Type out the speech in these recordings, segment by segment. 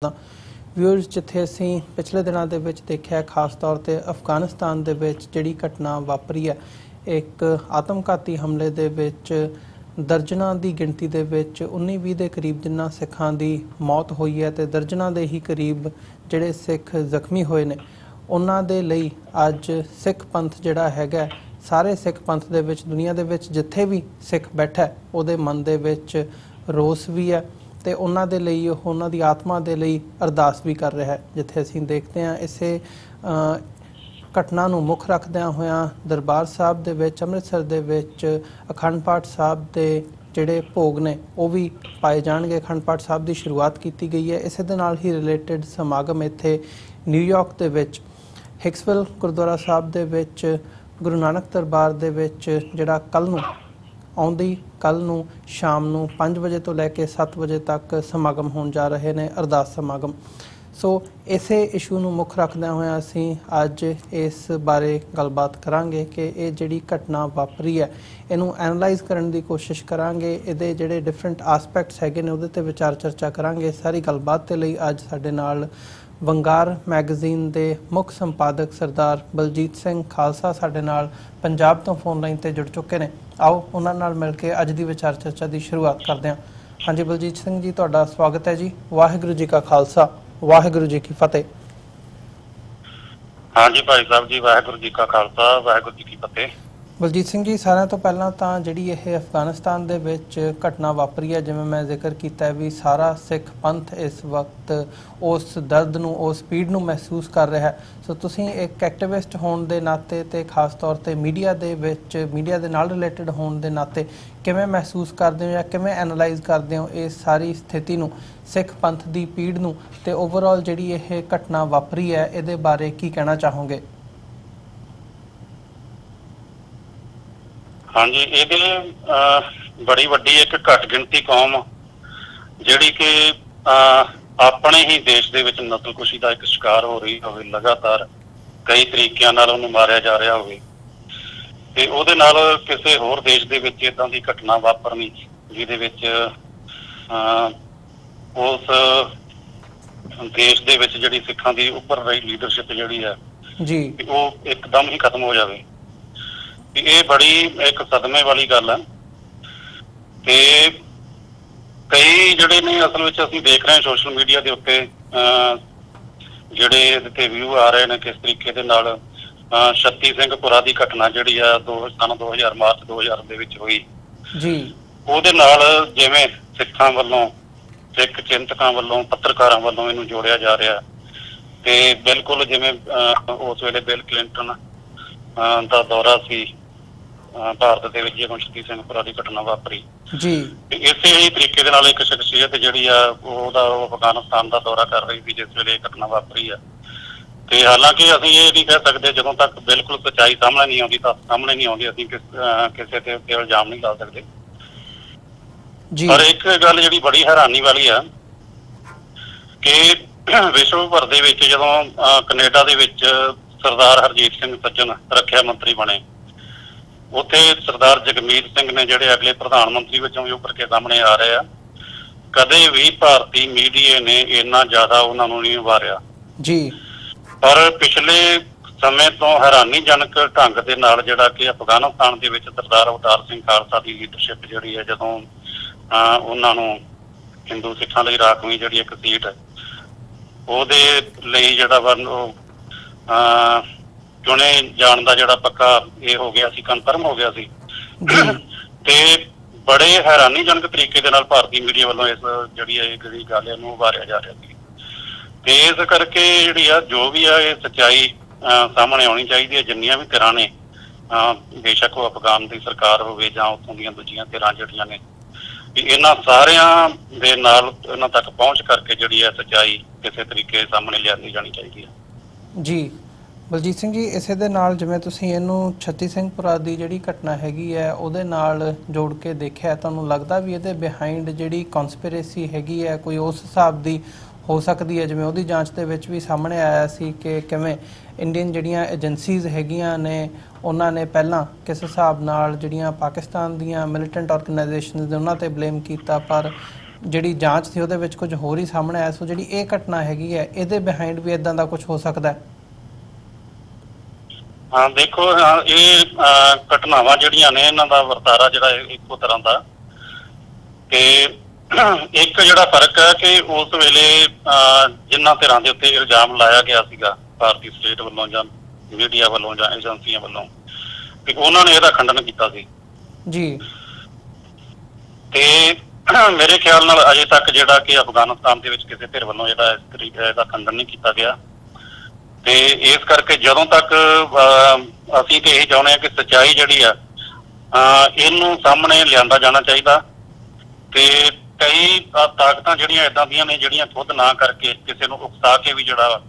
Viewers जिथे असी पिछले दिनों के देखा खास तौर पर अफगानिस्तान के जी घटना वापरी है एक आत्मघाती हमले दे विच दर्जनां की गिणती के 19-20 के करीब जिन्ना सिखां की मौत हुई है तो दर्जनां के ही करीब जिहड़े सिख जख्मी होए ने उन्हां दे लई अज सिख पंथ जिहड़ा हैगा सारे सिख पंथ दे विच दुनिया दे विच जिथे भी सिख बैठा है उहदे मन दे विच रोस भी है तो उन्हां दे लई उन्हां दी आत्मा दे लई अरदास भी कर रहा है। जिथे असीं देखते हैं इसे घटना नूं मुख रखदिआं होइआं दरबार साहब दे विच अमृतसर दे विच अखंड पाठ साहब दे जिहड़े भोग ने वो भी पाए जाणगे। अखंड पाठ साहब की शुरुआत की गई है। इस दे नाल ही रिलेटिड समागम इत्थे न्यूयॉर्क दे विच हिक्सविल गुरुद्वारा साहब दे विच गुरु नानक दरबार दे विच जिहड़ा कल नूं आउंदी कल नूं शाम नूं 5 वजे तो लैके 7 वजे तक समागम होण जा रहे ने अरदास समागम। सो इसे इशू नूं मुख रखदिआं होइआं असीं अज इस बारे गलबात करांगे कि ये जिहड़ी घटना वापरी है इनू एनालाइज करन दी कोशिश करांगे। इहदे जिहड़े डिफरेंट आसपैक्ट्स हैगे ने उहदे ते विचार चर्चा करांगे। सारी गलबात दे लई अज साडे नाल वंगार मैगजीन के मुख संपादक सरदार बलजीत सिंह खालसा साडे नाल पंजाब तो फोन लाइन ते जुड़ चुके हैं। आओ उन्हां नाल मिल के अज की विचार चर्चा की शुरुआत करते हैं। हाँ जी बलजीत सिंह जी तुहाडा स्वागत है जी। वाहिगुरू जी का खालसा वाहिगुरू जी की फतेह। हाँ जी भाई साहब जी वाहिगुरू जी का खालसा वाहिगुरू जी की फतेह। बलजीत सिंह जी सारिਆਂ ਤੋਂ ਪਹਿਲਾਂ ਤਾਂ ਜਿਹੜੀ ਇਹ ਅਫਗਾਨਿਸਤਾਨ ਦੇ ਵਿੱਚ ਘਟਨਾ ਵਾਪਰੀ ਹੈ ਜਿਵੇਂ ਮੈਂ ਜ਼ਿਕਰ ਕੀਤਾ ਵੀ ਸਾਰਾ ਸਿੱਖ ਪੰਥ ਇਸ ਵਕਤ ਉਸ ਦਰਦ ਨੂੰ ਉਸ ਪੀੜ ਨੂੰ ਮਹਿਸੂਸ ਕਰ ਰਿਹਾ ਹੈ। ਸੋ ਤੁਸੀਂ ਇੱਕ ਐਕਟਿਵਿਸਟ ਹੋਣ ਦੇ ਨਾਤੇ ਤੇ ਖਾਸ ਤੌਰ ਤੇ ਮੀਡੀਆ ਦੇ ਵਿੱਚ ਮੀਡੀਆ ਦੇ ਨਾਲ ਰਿਲੇਟਡ ਹੋਣ ਦੇ ਨਾਤੇ ਕਿਵੇਂ ਮਹਿਸੂਸ ਕਰਦੇ ਹੋ ਜਾਂ ਕਿਵੇਂ ਐਨਾਲਾਈਜ਼ ਕਰਦੇ ਹੋ ਇਸ ਸਾਰੀ ਸਥਿਤੀ ਨੂੰ ਸਿੱਖ ਪੰਥ ਦੀ ਪੀੜ ਨੂੰ ਤੇ ਓਵਰਆਲ ਜਿਹੜੀ ਇਹ ਘਟਨਾ ਵਾਪਰੀ ਹੈ ਇਹਦੇ ਬਾਰੇ ਕੀ ਕਹਿਣਾ ਚਾਹੋਗੇ? हाँ जी ये बड़ी वड्डी एक घट गिणती कौम जिहड़ी कि अपने ही देश दे विच नस्लकुशी का एक शिकार हो रही हो लगातार कई तरीकों नाल उहनूं मारिया जा रहा हो ते उहदे नाल किसी होर देश दे विच इदां दी घटना वापरनी जिहदे विच उस देश दे विच जिहड़ी सिखां दी उपर रही लीडरशिप जिहड़ी है जी वो एकदम ही खत्म हो जाए ये बड़ी एक सदमे वाली गल है। ते कई जिहड़े ने असल में असीं देख रहे हैं सोशल मीडिया के उत्ते जिहड़े इहदे व्यू आ रहे हैं किस तरीके दे नाल छत्ती सिंहपुरा की घटना जिहड़ी है सन 2000 मार्च 2000 दे विच हुई जी उहदे नाल जिवें सिखां वल्लों सिख चिंतकां वल्लों पत्रकारां वल्लों इहनूं जोड़िया जा रहा ते बिल्कुल जिवें उस वेले बिल क्लिंटन ਦਾ ਦੌਰਾ ਸੀ ਭਾਰਤ ਦੇ ਵਿੱਚ ਜਦੋਂ ਛੱਤੀ ਸਿੰਘਪੁਰਾ ਦੀ ਘਟਨਾ ਵਾਪਰੀ ਜੀ ਇਸੇ ਹੀ ਤਰੀਕੇ ਦੇ ਨਾਲ ਇੱਕ ਸ਼ਖਸੀਅਤ ਜਿਹੜੀ ਆ ਉਹਦਾ ਅਫਗਾਨਿਸਤਾਨ ਦਾ ਦੌਰਾ ਕਰ ਰਹੀ ਸੀ ਜਿਸ ਵੇਲੇ ਇਹ ਘਟਨਾ ਵਾਪਰੀ ਆ ਤੇ ਹਾਲਾਂਕਿ ਅਸੀਂ ਇਹ ਨਹੀਂ ਕਹਿ ਸਕਦੇ ਜਦੋਂ ਤੱਕ ਬਿਲਕੁਲ ਸੱਚਾਈ ਸਾਹਮਣੇ ਨਹੀਂ ਆਉਂਦੀ ਤਾਂ ਸਾਹਮਣੇ ਨਹੀਂ ਆਉਂਦੀ ਅਸੀਂ ਕਿਸੇ ਤੇ ਇਲਜ਼ਾਮ ਨਹੀਂ ਲਾ ਸਕਦੇ ਜੀ। ਪਰ ਇੱਕ ਗੱਲ ਜਿਹੜੀ ਬੜੀ ਹੈਰਾਨੀ ਵਾਲੀ ਆ ਕਿ ਵਿਸ਼ਵ ਭਰ ਦੇ ਵਿੱਚ ਜਦੋਂ ਕੈਨੇਡਾ ਦੇ ਵਿੱਚ सरदार हरजीत सिंह सज्जन रखिया मंत्री बने उत्थे सरदार जगमीत सिंह ने जिहड़े अगले प्रधानमंत्री विचों भी उभर के सामने आ रहे हैं कदे भी भारती मीडिया ने इन्ना ज्यादा उन्हां नूं नहीं उभारिया जी। पर पिछले समय तो हैरानीजनक ढंग दे नाल जिहड़ा कि अफगानिस्तान दे विच सरदार अवतार सिंह खालसा की लीडरशिप जिहड़ी है जदों उन्हां नूं हिंदू सिखां लई राखवीं जिहड़ी एक सीट उहदे लई जिहड़ा वा चुने जाण दा जिहड़ा पक्का ये हो गया सी कन्फर्म हो गया सी ते बड़े हैरानीजनक तरीके दे नाल भारतीय मीडिया वालों इस जिहड़ी गल नूं उभारिया जा रहा सी ते इस करके जिहड़ी आ जो भी आ ये सच्चाई सामने आउणी चाहिदी है। जिन्नियां भी धिरां ने बेशक वो अफगान की सरकार होवे जां उत्थों दीयां दूजियां धिरां जिहड़ियां ने इन्हां सारियां दे नाल इन्हां तक पहुंच करके जिहड़ी है सच्चाई किसी तरीके सामने लिआंदी जानी चाहिदी है जी। बलजीत सिंह जी इसे दे नाल जिवें तुसीं इहनूं छत्ती ਸਿੰਘਪੁਰਾ ਦੀ ਜਿਹੜੀ ਘਟਨਾ हैगी है ਉਹਦੇ ਨਾਲ जोड़ के देखिਆ ਤੁਹਾਨੂੰ लगता भी ਇਹਦੇ बिहाइंड ਜਿਹੜੀ कॉन्स्पिरेसी हैगी है कोई उस हिसाब ਦੀ हो सकती है जिवें ਉਹਦੀ ਜਾਂਚ ਦੇ ਵਿੱਚ ਵੀ ਸਾਹਮਣੇ ਆਇਆ ਸੀ ਕਿ ਕਿਵੇਂ ਇੰਡੀਅਨ ਜਿਹੜੀਆਂ ਏਜੰਸੀਜ਼ ਹੈਗੀਆਂ ਨੇ ਉਹਨਾਂ ਨੇ ਪਹਿਲਾਂ किस हिसाब ਨਾਲ ਜਿਹੜੀਆਂ ਪਾਕਿस्तान ਦੀਆਂ ਮਿਲੀਟੈਂਟ ਆਰਗੇਨਾਈਜੇशनस ਨੇ ਉਹਨਾਂ ਤੇ ਬਲੇਮ ਕੀਤਾ पर ਜਿਹੜੀ ਜਾਂਚ ਸੀ ਉਹਦੇ ਵਿੱਚ ਕੁਝ ਹੋਰ ਹੀ ਸਾਹਮਣੇ ਆਇਆ। ਸੋ ਜਿਹੜੀ ਇਹ ਘਟਨਾ ਹੈਗੀ ਹੈ ਇਹਦੇ ਬਿਹਾਈਂਡ ਵੀ ਇਦਾਂ ਦਾ ਕੁਝ ਹੋ ਸਕਦਾ ਹੈ? ਹਾਂ ਦੇਖੋ, ਇਹ ਘਟਨਾਵਾਂ ਜਿਹੜੀਆਂ ਨੇ ਇਹਨਾਂ ਦਾ ਵਰਤਾਰਾ ਜਿਹੜਾ ਇੱਕੋ ਤਰ੍ਹਾਂ ਦਾ। ਤੇ ਇੱਕ ਜਿਹੜਾ ਫਰਕ ਹੈ ਕਿ ਉਸ ਵੇਲੇ ਜਿਨ੍ਹਾਂ ਧਿਰਾਂ ਦੇ ਉੱਤੇ ਇਲਜ਼ਾਮ ਲਾਇਆ ਗਿਆ ਸੀਗਾ ਭਾਰਤੀ ਸਟੇਟ ਵੱਲੋਂ ਜਾਂ ਮੀਡੀਆ ਵੱਲੋਂ ਜਾਂ ਏਜੰਸੀਆਂ ਵੱਲੋਂ, ਤੇ ਉਹਨਾਂ ਨੇ ਇਹਦਾ ਖੰਡਨ ਕੀਤਾ ਸੀ ਜੀ। ਤੇ ਮੇਰੇ ਖਿਆਲ ਨਾਲ ਅਜੇ ਤੱਕ ਜਿਹੜਾ ਕਿ ਅਫਗਾਨਿਸਤਾਨ ਦੇ ਵਿੱਚ ਕਿਸੇ ਧਿਰ ਵੱਲੋਂ ਜਿਹੜਾ ਇਸ ਤਰੀਕੇ ਦਾ ਖੰਡਨ ਨਹੀਂ ਕੀਤਾ ਗਿਆ। ਤੇ ਇਸ ਕਰਕੇ ਜਦੋਂ ਤੱਕ ਅਸੀਂ ਤੇ ਇਹ ਚਾਹੁੰਦੇ ਹਾਂ ਕਿ ਸੱਚਾਈ ਜਿਹੜੀ ਆ ਇਹਨੂੰ ਸਾਹਮਣੇ ਲਿਆਂਦਾ ਜਾਣਾ ਚਾਹੀਦਾ। ਤੇ ਕਈ ਤਾਕਤਾਂ ਜਿਹੜੀਆਂ ਏਦਾਂ ਦੀਆਂ ਨੇ ਜਿਹੜੀਆਂ ਖੁਦ ਨਾ ਕਰਕੇ ਕਿਸੇ ਨੂੰ ਉਕਸਾ ਕੇ ਵੀ ਜਿਹੜਾ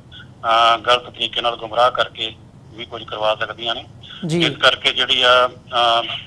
ਗਲਤ ਤਰੀਕੇ ਨਾਲ ਗੁੰਮਰਾਹ ਕਰਕੇ ਵੀ ਕੁਝ ਕਰਵਾ ਸਕਦੀਆਂ ਨੇ। ਇਸ ਕਰਕੇ ਜਿਹੜੀ ਆ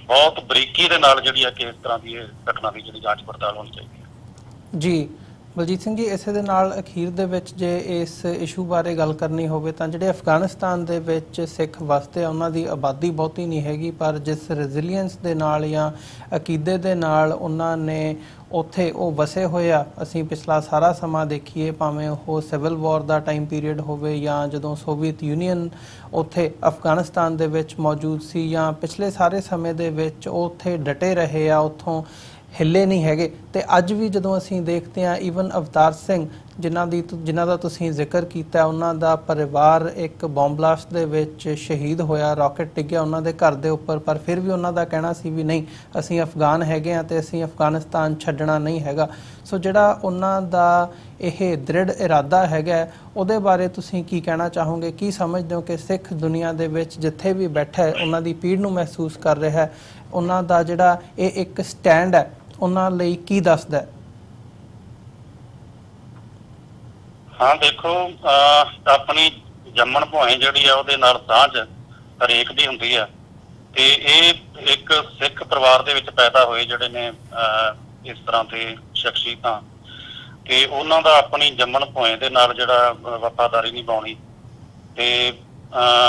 ਬਹੁਤ ਬਰੀਕੀ ਦੇ ਨਾਲ ਜਿਹੜੀ ਆ ਕਿ ਇਸ ਤਰ੍ਹਾਂ ਦੀ ਘਟਨਾ ਦੀ ਜਿਹੜੀ ਜਾਂਚ ਪੜਤਾਲ ਹੋਣੀ ਚਾਹੀਦੀ ਹੈ। ਜੀ ਬਲਜੀਤ ਸਿੰਘ ਜੀ, ਇਸੇ ਦੇ ਨਾਲ ਅਖੀਰ ਦੇ ਵਿੱਚ ਜੇ ਇਸ ਇਸ਼ੂ ਬਾਰੇ ਗੱਲ ਕਰਨੀ ਹੋਵੇ ਤਾਂ ਜਿਹੜੇ ਅਫਗਾਨਿਸਤਾਨ ਦੇ ਵਿੱਚ ਸਿੱਖ ਵਸਦੇ ਆ ਉਹਨਾਂ ਦੀ ਆਬਾਦੀ ਬਹੁਤੀ ਨਹੀਂ ਹੈਗੀ, ਪਰ ਜਿਸ ਰੈਜ਼ੀਲੀਅੰਸ ਦੇ ਨਾਲ ਜਾਂ ਅਕੀਦੇ ਦੇ ਨਾਲ ਉਹਨਾਂ ਨੇ ਉੱਥੇ ਉਹ ਵਸੇ ਹੋਏ ਆ। ਅਸੀਂ ਪਿਛਲਾ ਸਾਰਾ ਸਮਾਂ ਦੇਖੀਏ, ਭਾਵੇਂ ਉਹ ਸਿਵਲ ਵਾਰ ਦਾ ਟਾਈਮ ਪੀਰੀਅਡ ਹੋਵੇ ਜਾਂ ਜਦੋਂ ਸੋਵੀਅਤ ਯੂਨੀਅਨ ਉੱਥੇ ਅਫਗਾਨਿਸਤਾਨ ਦੇ ਵਿੱਚ ਮੌਜੂਦ ਸੀ, ਜਾਂ ਪਿਛਲੇ ਸਾਰੇ ਸਮੇਂ ਦੇ ਵਿੱਚ ਉਹ ਉੱਥੇ ਡਟੇ ਰਹੇ ਆ, ਉੱਥੋਂ ਹਿੱਲੇ ਨਹੀਂ ਹੈਗੇ। ਤੇ ਅੱਜ ਵੀ ਜਦੋਂ ਅਸੀਂ ਦੇਖਦੇ ਹਾਂ, ਈਵਨ ਅਵਤਾਰ ਸਿੰਘ ਜਿਨ੍ਹਾਂ ਦਾ ਤੁਸੀਂ ਜ਼ਿਕਰ ਕੀਤਾ, ਉਹਨਾਂ ਦਾ ਪਰਿਵਾਰ ਇੱਕ ਬੰਬ ਬਲਾਸਟ ਦੇ ਵਿੱਚ ਸ਼ਹੀਦ ਹੋਇਆ, ਰਾਕਟ ਡਿੱਗਿਆ ਉਹਨਾਂ ਦੇ ਘਰ ਦੇ ਉੱਪਰ, ਪਰ ਫਿਰ ਵੀ ਉਹਨਾਂ ਦਾ ਕਹਿਣਾ ਸੀ ਵੀ ਨਹੀਂ, ਅਸੀਂ ਅਫਗਾਨ ਹੈਗੇ ਹਾਂ ਤੇ ਅਸੀਂ ਅਫਗਾਨਿਸਤਾਨ ਛੱਡਣਾ ਨਹੀਂ ਹੈਗਾ। ਸੋ ਜਿਹੜਾ ਉਹਨਾਂ ਦਾ ਇਹ ਦ੍ਰਿੜ ਇਰਾਦਾ ਹੈਗਾ, ਉਹਦੇ ਬਾਰੇ ਤੁਸੀਂ ਕੀ ਕਹਿਣਾ ਚਾਹੋਗੇ? ਕੀ ਸਮਝਦੇ ਹੋ ਕਿ ਸਿੱਖ ਦੁਨੀਆ ਦੇ ਵਿੱਚ ਜਿੱਥੇ ਵੀ ਬੈਠਾ ਹੈ, ਉਹਨਾਂ ਦੀ ਪੀੜ ਨੂੰ ਮਹਿਸੂਸ ਕਰ ਰਿਹਾ ਹੈ, ਉਹਨਾਂ ਦਾ ਜਿਹੜਾ ਇਹ ਇੱਕ ਸਟੈਂਡ ਹੈ ਉਹਨਾਂ ਲਈ ਕੀ ਦੱਸਦਾ? ਹਾਂ ਦੇਖੋ, ਆਪਣੀ ਜੰਮਣ ਭੋਏ ਜਿਹੜੀ ਆ ਉਹਦੇ ਨਾਲ ਸਾਂਝ ਹਰੇਕ ਦੀ ਹੁੰਦੀ ਆ। ਤੇ ਇਹ ਇੱਕ ਸਿੱਖ ਪਰਿਵਾਰ ਦੇ ਵਿੱਚ ਪੈਦਾ ਹੋਏ ਜਿਹੜੇ ਨੇ ਇਸ ਤਰ੍ਹਾਂ ਦੇ ਸ਼ਖਸੀਅਤਾਂ, ਤੇ ਉਹਨਾਂ ਦਾ ਆਪਣੀ ਜੰਮਣ ਭੋਏ ਦੇ ਨਾਲ ਜਿਹੜਾ ਵਫਾਦਾਰੀ ਨਿਭਾਉਣੀ ਤੇ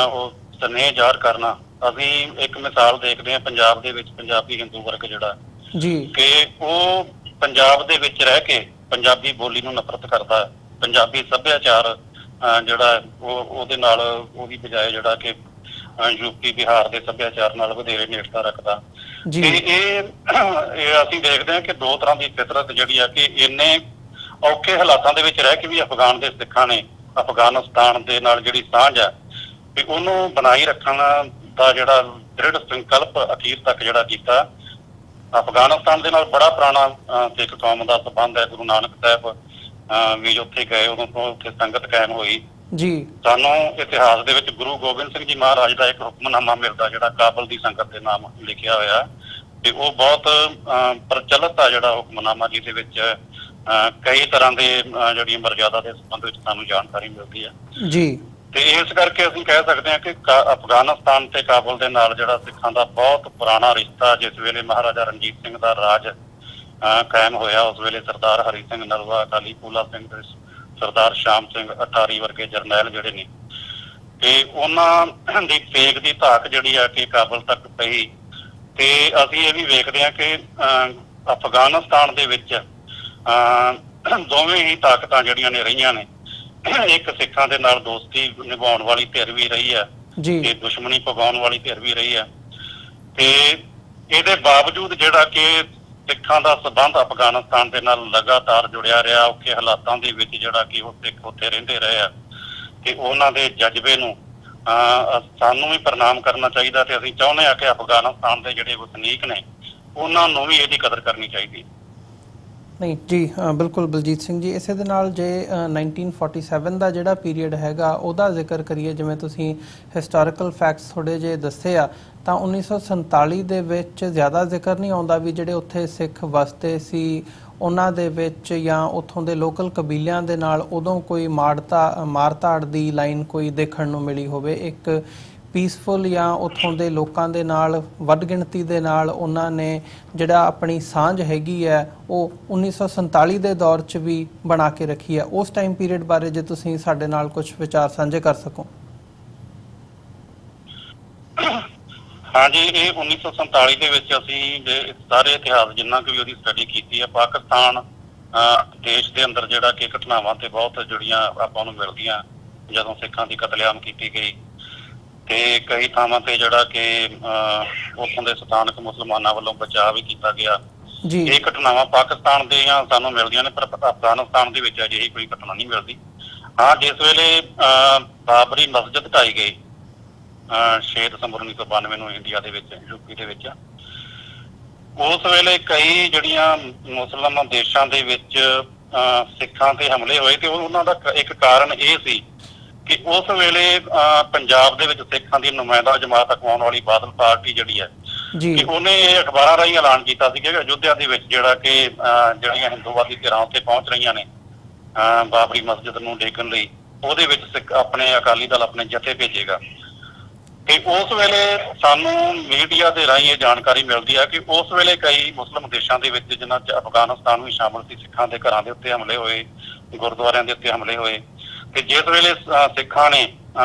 ਉਹ ਸਨੇਹ ਜ਼ਾਹਰ ਕਰਨਾ। ਅਸੀਂ ਇੱਕ ਮਿਸਾਲ ਦੇਖਦੇ ਹਾਂ ਪੰਜਾਬ ਦੇ ਵਿੱਚ, ਪੰਜਾਬੀ ਹਿੰਦੂ ਵਰਗ ਜਿਹੜਾ ਜੀ, ਕਿ ਉਹ ਪੰਜਾਬ ਦੇ ਵਿੱਚ ਰਹਿ ਕੇ ਪੰਜਾਬੀ ਬੋਲੀ ਨੂੰ ਨਫ਼ਰਤ ਕਰਦਾ, ਪੰਜਾਬੀ ਸੱਭਿਆਚਾਰ ਜਿਹੜਾ ਉਹਦੇ ਨਾਲ ਉਹਦੀ ਬਜਾਏ ਜਿਹੜਾ ਕਿ ਯੂਪੀ ਬਿਹਾਰ ਦੇ ਸੱਭਿਆਚਾਰ ਨਾਲ ਵਧੇਰੇ ਨੇੜਤਾ ਰੱਖਦਾ। ਤੇ ਇਹ ਅਸੀਂ ਦੇਖਦੇ ਹਾਂ ਕਿ ਦੋ ਤਰ੍ਹਾਂ ਦੀ ਫਿਤਰਤ ਜਿਹੜੀ ਆ ਕਿ ਇੰਨੇ ਔਖੇ ਹਾਲਾਤਾਂ ਦੇ ਵਿੱਚ ਰਹਿ ਕੇ ਵੀ ਅਫਗਾਨ ਦੇ ਸਿੱਖਾਂ ਨੇ ਅਫਗਾਨਿਸਤਾਨ ਦੇ ਨਾਲ ਜਿਹੜੀ ਸਾਂਝ ਆ ਤੇ ਉਹਨੂੰ ਬਣਾਈ ਰੱਖਣ ਦਾ ਜਿਹੜਾ ਦ੍ਰਿੜ ਸੰਕਲਪ ਅਖੀਰ ਤੱਕ ਜਿਹੜਾ ਕੀਤਾ। ਅਫਗਾਨਿਸਤਾਨ ਦੇ ਨਾਲ ਬੜਾ ਪੁਰਾਣਾ ਸਿੱਖ ਕੌਮ ਦਾ ਸੰਬੰਧ ਹੈ। ਗੁਰੂ ਨਾਨਕ ਸਾਹਿਬ ਵੀ ਉੱਥੇ ਗਏ, ਉਦੋਂ ਤੋਂ ਉੱਥੇ ਸੰਗਤ ਕਾਇਮ ਹੋਈ ਜੀ। ਸਾਨੂੰ ਇਤਿਹਾਸ ਦੇ ਵਿੱਚ ਗੁਰੂ ਗੋਬਿੰਦ ਸਿੰਘ ਜੀ ਮਹਾਰਾਜ ਦਾ ਇੱਕ ਹੁਕਮਨਾਮਾ ਮਿਲਦਾ ਜਿਹੜਾ ਕਾਬਲ ਦੀ ਸੰਗਤ ਦੇ ਨਾਮ ਲਿਖਿਆ ਹੋਇਆ, ਤੇ ਉਹ ਬਹੁਤ ਪ੍ਰਚਲਿਤ ਆ ਜਿਹੜਾ ਹੁਕਮਨਾਮਾ, ਜਿਹਦੇ ਵਿੱਚ ਕਈ ਤਰ੍ਹਾਂ ਦੇ ਜਿਹੜੀਆਂ ਮਰਜ਼ਾਦਾ ਦੇ ਸੰਬੰਧ ਵਿੱਚ ਸਾਨੂੰ ਜਾਣਕਾਰੀ ਮਿਲਦੀ ਹੈ ਜੀ। ਤੇ ਇਸ ਕਰਕੇ ਅਸੀਂ ਕਹਿ ਸਕਦੇ ਹਾਂ ਕਿ ਅਫਗਾਨਿਸਤਾਨ ਤੇ ਕਾਬਲ ਦੇ ਨਾਲ ਜਿਹੜਾ ਸਿੱਖਾਂ ਦਾ ਬਹੁਤ ਪੁਰਾਣਾ ਰਿਸ਼ਤਾ, ਜਿਸ ਵੇਲੇ ਮਹਾਰਾਜਾ ਰਣਜੀਤ ਸਿੰਘ ਦਾ ਰਾਜ ਕਾਇਮ ਹੋਇਆ, ਉਸ ਵੇਲੇ ਸਰਦਾਰ ਹਰੀ ਸਿੰਘ ਨਲਵਾ, ਅਕਾਲੀ ਫੂਲਾ ਸਿੰਘ, ਸਰਦਾਰ ਸ਼ਾਮ ਸਿੰਘ ਅਟਾਰੀ ਵਰਗੇ ਜਰਨੈਲ ਜਿਹੜੇ ਨੇ, ਤੇ ਉਹਨਾਂ ਦੀ ਫੇਕ ਦੀ ਧਾਕ ਜਿਹੜੀ ਆ ਕਿ ਕਾਬਲ ਤੱਕ ਪਈ। ਤੇ ਅਸੀਂ ਇਹ ਵੀ ਵੇਖਦੇ ਹਾਂ ਕਿ ਅਫਗਾਨਿਸਤਾਨ ਦੇ ਵਿੱਚ ਦੋਵੇਂ ਹੀ ਤਾਕਤਾਂ ਜਿਹੜੀਆਂ ਨੇ ਰਹੀਆਂ ਨੇ। ਇੱਕ ਸਿੱਖਾਂ ਦੇ ਨਾਲ ਦੋਸਤੀ ਨਿਭਾਉਣ ਵਾਲੀ ਧਿਰ ਵੀ ਰਹੀ ਹੈ ਤੇ ਦੁਸ਼ਮਣੀ ਪਗਾਉਣ ਵਾਲੀ ਧਿਰ ਵੀ ਰਹੀ ਹੈ। ਤੇ ਇਹਦੇ ਬਾਵਜੂਦ ਜਿਹੜਾ ਕਿ ਸਿੱਖਾਂ ਦਾ ਸੰਬੰਧ ਅਫਗਾਨਿਸਤਾਨ ਦੇ ਨਾਲ ਲਗਾਤਾਰ ਜੁੜਿਆ ਰਿਹਾ, ਔਖੇ ਹਾਲਾਤਾਂ ਦੇ ਵਿੱਚ ਜਿਹੜਾ ਕਿ ਉਹ ਸਿੱਖ ਉੱਥੇ ਰਹਿੰਦੇ ਰਹੇ ਆ, ਤੇ ਉਹਨਾਂ ਦੇ ਜਜ਼ਬੇ ਨੂੰ ਸਾਨੂੰ ਵੀ ਪ੍ਰਣਾਮ ਕਰਨਾ ਚਾਹੀਦਾ। ਤੇ ਅਸੀਂ ਚਾਹੁੰਦੇ ਹਾਂ ਕਿ ਅਫਗਾਨਿਸਤਾਨ ਦੇ ਜਿਹੜੇ ਵਸਨੀਕ ਨੇ ਉਹਨਾਂ ਨੂੰ ਵੀ ਇਹਦੀ ਕਦਰ ਕਰਨੀ ਚਾਹੀਦੀ। ਨਹੀਂ ਜੀ, ਬਿਲਕੁਲ ਬਲਜੀਤ ਸਿੰਘ ਜੀ। ਇਸੇ ਦੇ ਨਾਲ ਜੇ 1947 ਦਾ ਜਿਹੜਾ ਪੀਰੀਅਡ ਹੈਗਾ ਉਹਦਾ ਜ਼ਿਕਰ ਕਰੀਏ, ਜਿਵੇਂ ਤੁਸੀਂ ਹਿਸਟੋਰੀਕਲ ਫੈਕਟਸ ਥੋੜ੍ਹੇ ਜਿਹੇ ਦੱਸੇ ਆ, ਤਾਂ 1947 ਦੇ ਵਿੱਚ ਜ਼ਿਆਦਾ ਜ਼ਿਕਰ ਨਹੀਂ ਆਉਂਦਾ ਵੀ ਜਿਹੜੇ ਉੱਥੇ ਸਿੱਖ ਵਸਦੇ ਸੀ ਉਹਨਾਂ ਦੇ ਵਿੱਚ ਜਾਂ ਉੱਥੋਂ ਦੇ ਲੋਕਲ ਕਬੀਲਿਆਂ ਦੇ ਨਾਲ ਉਦੋਂ ਕੋਈ ਮਾਰਤਾੜ ਦੀ ਲਾਈਨ ਕੋਈ ਦੇਖਣ ਨੂੰ ਮਿਲੀ ਹੋਵੇ। ਇੱਕ ਪੀਸਫੁਲ ਜਾਂ ਉੱਥੋਂ ਦੇ ਲੋਕਾਂ ਦੇ ਨਾਲ ਵੱਧ ਗਿਣਤੀ ਦੇ ਨਾਲ ਉਹਨਾਂ ਨੇ ਜਿਹੜਾ ਆਪਣੀ ਸਾਂਝ ਹੈਗੀ ਹੈ ਉਹ 1947 ਦੇ ਦੌਰ 'ਚ ਵੀ ਬਣਾ ਕੇ ਰੱਖੀ ਹੈ। ਉਸ ਟਾਈਮ ਪੀਰੀਅਡ ਬਾਰੇ ਜੇ ਤੁਸੀਂ ਸਾਡੇ ਨਾਲ ਕੁਝ ਵਿਚਾਰ ਸਾਂਝੇ ਕਰ ਸਕੋ। ਹਾਂਜੀ, ਇਹ 1947 ਦੇ ਵਿੱਚ ਅਸੀਂ ਸਾਰੇ ਇਤਿਹਾਸ ਜਿੰਨਾ ਕਿ ਵੀ ਉਹਦੀ ਸਟੱਡੀ ਕੀਤੀ ਹੈ, ਪਾਕਿਸਤਾਨ ਦੇਸ਼ ਦੇ ਅੰਦਰ ਜਿਹੜਾ ਕਿ ਘਟਨਾਵਾਂ ਤੇ ਬਹੁਤ ਜਿਹੜੀਆਂ ਆਪਾਂ ਨੂੰ ਮਿਲਦੀਆਂ ਜਦੋਂ ਸਿੱਖਾਂ ਦੀ ਕਤਲੇਆਮ ਕੀਤੀ ਗਈ ਤੇ ਕਈ ਥਾਵਾਂ ਤੇ ਜਿਹੜਾ ਕਿ ਉੱਥੋਂ ਦੇ ਸਥਾਨਕ ਮੁਸਲਮਾਨਾਂ ਵੱਲੋਂ ਬਚਾਅ ਵੀ ਕੀਤਾ ਗਿਆ। ਇਹ ਘਟਨਾਵਾਂ ਪਾਕਿਸਤਾਨ ਦੀਆਂ ਸਾਨੂੰ ਮਿਲਦੀਆਂ ਨੇ, ਪਰ ਅਫਗਾਨਿਸਤਾਨ ਦੇ ਵਿੱਚ ਅਜਿਹੀ ਕੋਈ ਘਟਨਾ ਨਹੀਂ ਮਿਲਦੀ। ਹਾਂ, ਜਿਸ ਵੇਲੇ ਬਾਬਰੀ ਮਸਜਿਦ ਢਾਈ ਗਈ 6 ਦਸੰਬਰ 1992 ਨੂੰ ਇੰਡੀਆ ਦੇ ਵਿੱਚ, ਯੂਪੀ ਦੇ ਵਿੱਚ, ਉਸ ਵੇਲੇ ਕਈ ਜਿਹੜੀਆਂ ਮੁਸਲਮਾਨ ਦੇਸ਼ਾਂ ਦੇ ਵਿੱਚ ਸਿੱਖਾਂ ਤੇ ਹਮਲੇ ਹੋਏ ਤੇ ਉਹਨਾਂ ਦਾ ਇੱਕ ਕਾਰਨ ਇਹ ਸੀ ਕਿ ਉਸ ਵੇਲੇ ਪੰਜਾਬ ਦੇ ਵਿੱਚ ਸਿੱਖਾਂ ਦੀ ਨੁਮਾਇੰਦਾ ਜਮਾਤ ਅਖਵਾਉਣ ਵਾਲੀ ਬਾਦਲ ਪਾਰਟੀ ਜਿਹੜੀ ਹੈ ਕਿ ਉਹਨੇ ਇਹ ਅਖਬਾਰਾਂ ਰਾਹੀਂ ਐਲਾਨ ਕੀਤਾ ਸੀ ਕਿ ਅਯੁੱਧਿਆ ਦੇ ਵਿੱਚ ਜਿਹੜਾ ਕਿ ਜਿਹੜੀਆਂ ਹਿੰਦੂਵਾਦੀ ਧਿਰਾਂ ਉੱਤੇ ਪਹੁੰਚ ਰਹੀਆਂ ਨੇ ਬਾਬਰੀ ਮਸਜਿਦ ਨੂੰ ਡੇਗਣ ਲਈ, ਉਹਦੇ ਵਿੱਚ ਸਿੱਖ ਆਪਣੇ ਅਕਾਲੀ ਦਲ ਆਪਣੇ ਜਥੇ ਭੇਜੇਗਾ। ਤੇ ਉਸ ਵੇਲੇ ਸਾਨੂੰ ਮੀਡੀਆ ਦੇ ਰਾਹੀਂ ਇਹ ਜਾਣਕਾਰੀ ਮਿਲਦੀ ਹੈ ਕਿ ਉਸ ਵੇਲੇ ਕਈ ਮੁਸਲਿਮ ਦੇਸ਼ਾਂ ਦੇ ਵਿੱਚ, ਜਿਨ੍ਹਾਂ 'ਚ ਅਫਗਾਨਿਸਤਾਨ ਵੀ ਸ਼ਾਮਲ ਸੀ, ਸਿੱਖਾਂ ਦੇ ਘਰਾਂ ਦੇ ਉੱਤੇ ਹਮਲੇ ਹੋਏ, ਗੁਰਦੁਆਰਿਆਂ ਦੇ ਉੱਤੇ ਹਮਲੇ ਹੋਏ। ਤੇ ਜਿਸ ਵੇਲੇ ਸਿੱਖਾਂ ਨੇ